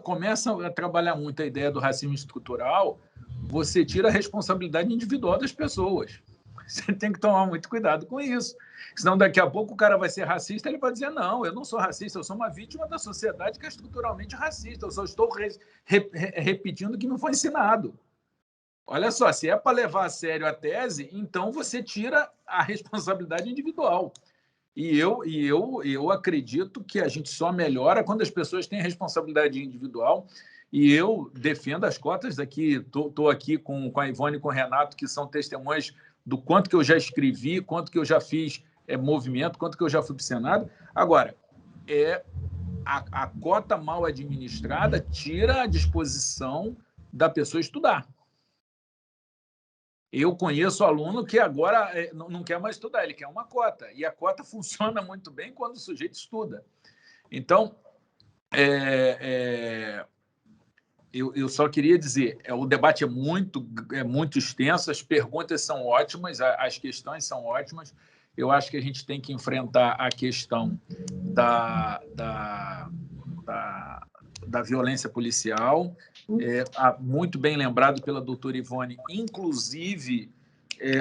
começa a trabalhar muito a ideia do racismo estrutural, você tira a responsabilidade individual das pessoas. Você tem que tomar muito cuidado com isso. Senão, daqui a pouco, o cara vai ser racista, ele vai dizer: não, eu não sou racista, eu sou uma vítima da sociedade que é estruturalmente racista, eu só estou repetindo o que me foi ensinado. Olha só, se é para levar a sério a tese, então você tira a responsabilidade individual. E eu acredito que a gente só melhora quando as pessoas têm responsabilidade individual. E eu defendo as cotas aqui. Estou aqui com a Ivone e com o Renato, que são testemunhas do quanto que eu já escrevi, quanto que eu já fiz movimento, quanto que eu já fui para o Senado. Agora, a cota mal administrada tira a disposição da pessoa estudar. Eu conheço aluno que agora não quer mais estudar, ele quer uma cota. E a cota funciona muito bem quando o sujeito estuda. Então, eu só queria dizer, o debate é muito extenso, as perguntas são ótimas, as questões são ótimas. Eu acho que a gente tem que enfrentar a questão da violência policial, muito bem lembrado pela doutora Ivone, inclusive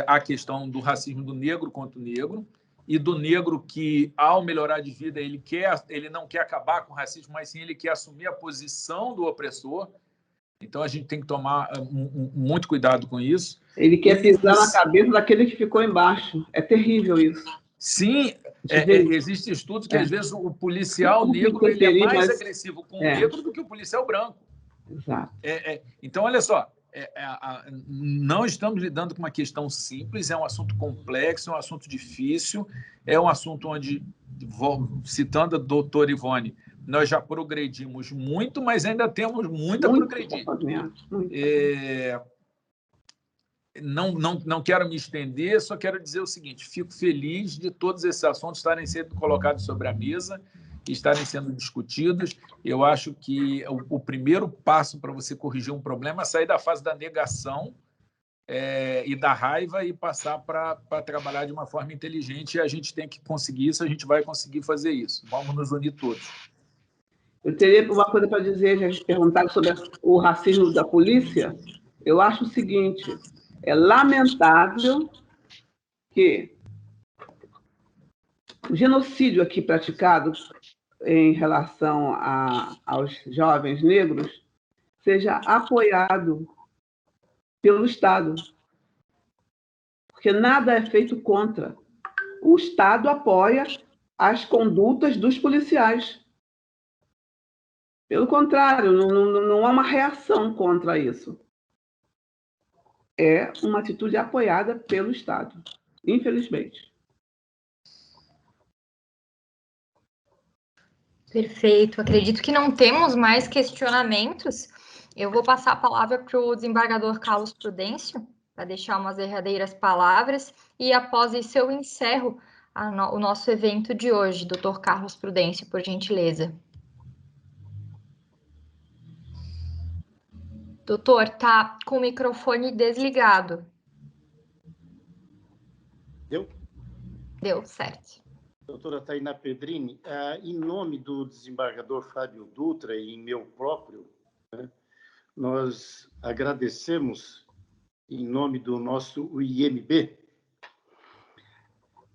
a questão do racismo do negro contra o negro, e do negro que, ao melhorar de vida, ele não quer acabar com o racismo, mas sim ele quer assumir a posição do opressor. Então, a gente tem que tomar muito cuidado com isso. Ele quer pisar na cabeça daquele que ficou embaixo. É terrível isso. Sim, existem estudos que, às vezes, o policial negro ele é mais agressivo com o negro do que o policial branco. Exato. Então, olha só, não estamos lidando com uma questão simples, é um assunto complexo, é um assunto difícil, é um assunto onde, citando a doutora Ivone, nós já progredimos muito, mas ainda temos muito a progredir. Não quero me estender, só quero dizer o seguinte: fico feliz de todos esses assuntos estarem sendo colocados sobre a mesa, estarem sendo discutidos. Eu acho que o primeiro passo para você corrigir um problema é sair da fase da negação e da raiva e passar para trabalhar de uma forma inteligente. E a gente tem que conseguir isso, a gente vai conseguir fazer isso. Vamos nos unir todos. Eu teria uma coisa para dizer, já perguntaram sobre o racismo da polícia. Eu acho o seguinte: é lamentável que o genocídio aqui praticado em relação aos jovens negros seja apoiado pelo Estado, porque nada é feito contra. O Estado apoia as condutas dos policiais. Pelo contrário, não há uma reação contra isso. É uma atitude apoiada pelo Estado, infelizmente. Perfeito. Acredito que não temos mais questionamentos. Eu vou passar a palavra para o desembargador Carlos Prudêncio, para deixar umas derradeiras palavras, e após isso eu encerro o nosso evento de hoje. Doutor Carlos Prudêncio, por gentileza. Doutor, está com o microfone desligado. Deu? Deu, certo. Doutora Tainá Pedrini, em nome do desembargador Fábio Dutra e em meu próprio, né, nós agradecemos, em nome do nosso IMB,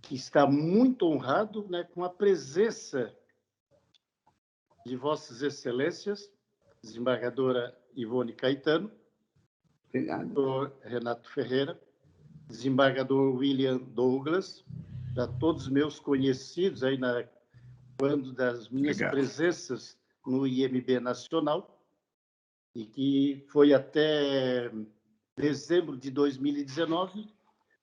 que está muito honrado, né, com a presença de Vossas Excelências, desembargadora Ivone Caetano, Obrigada. doutor Renato Ferreira, desembargador William Douglas, a todos meus conhecidos aí quando das minhas presenças no IMB Nacional, e que foi até dezembro de 2019,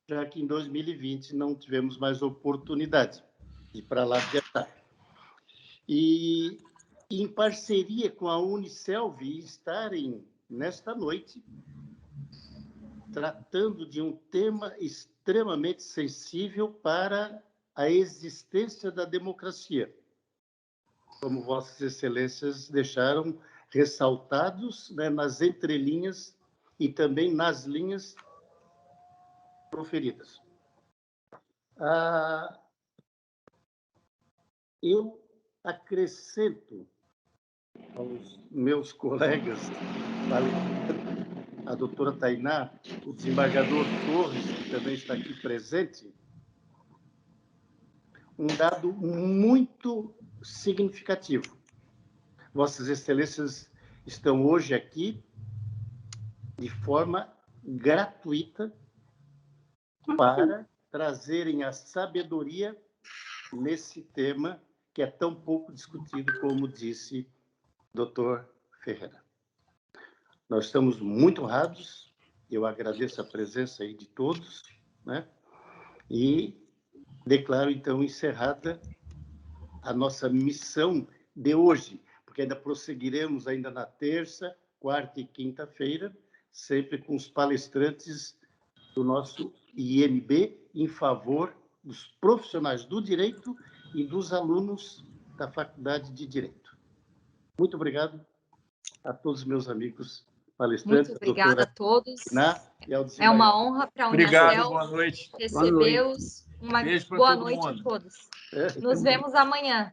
já que em 2020 não tivemos mais oportunidade de ir para lá viajar. E em parceria com a Unicelv, estarem nesta noite tratando de um tema extremamente sensível para a existência da democracia, como Vossas Excelências deixaram ressaltados, né, nas entrelinhas e também nas linhas proferidas. Eu acrescento aos meus colegas, a doutora Tainá, o desembargador Torres, que também está aqui presente, um dado muito significativo. Vossas Excelências estão hoje aqui de forma gratuita para trazerem a sabedoria nesse tema que é tão pouco discutido, como disse o doutor Ferreira. Nós estamos muito honrados, eu agradeço a presença aí de todos, né? E declaro, então, encerrada a nossa missão de hoje, porque ainda prosseguiremos ainda na terça, quarta e quinta-feira, sempre com os palestrantes do nosso IMB em favor dos profissionais do direito e dos alunos da Faculdade de Direito. Muito obrigado a todos os meus amigos palestrantes. Muito obrigada a todos. É uma honra para a Obrigado, boa noite. recebê-los. Uma Beijo para boa todo noite mundo. a todos. Nos vemos amanhã.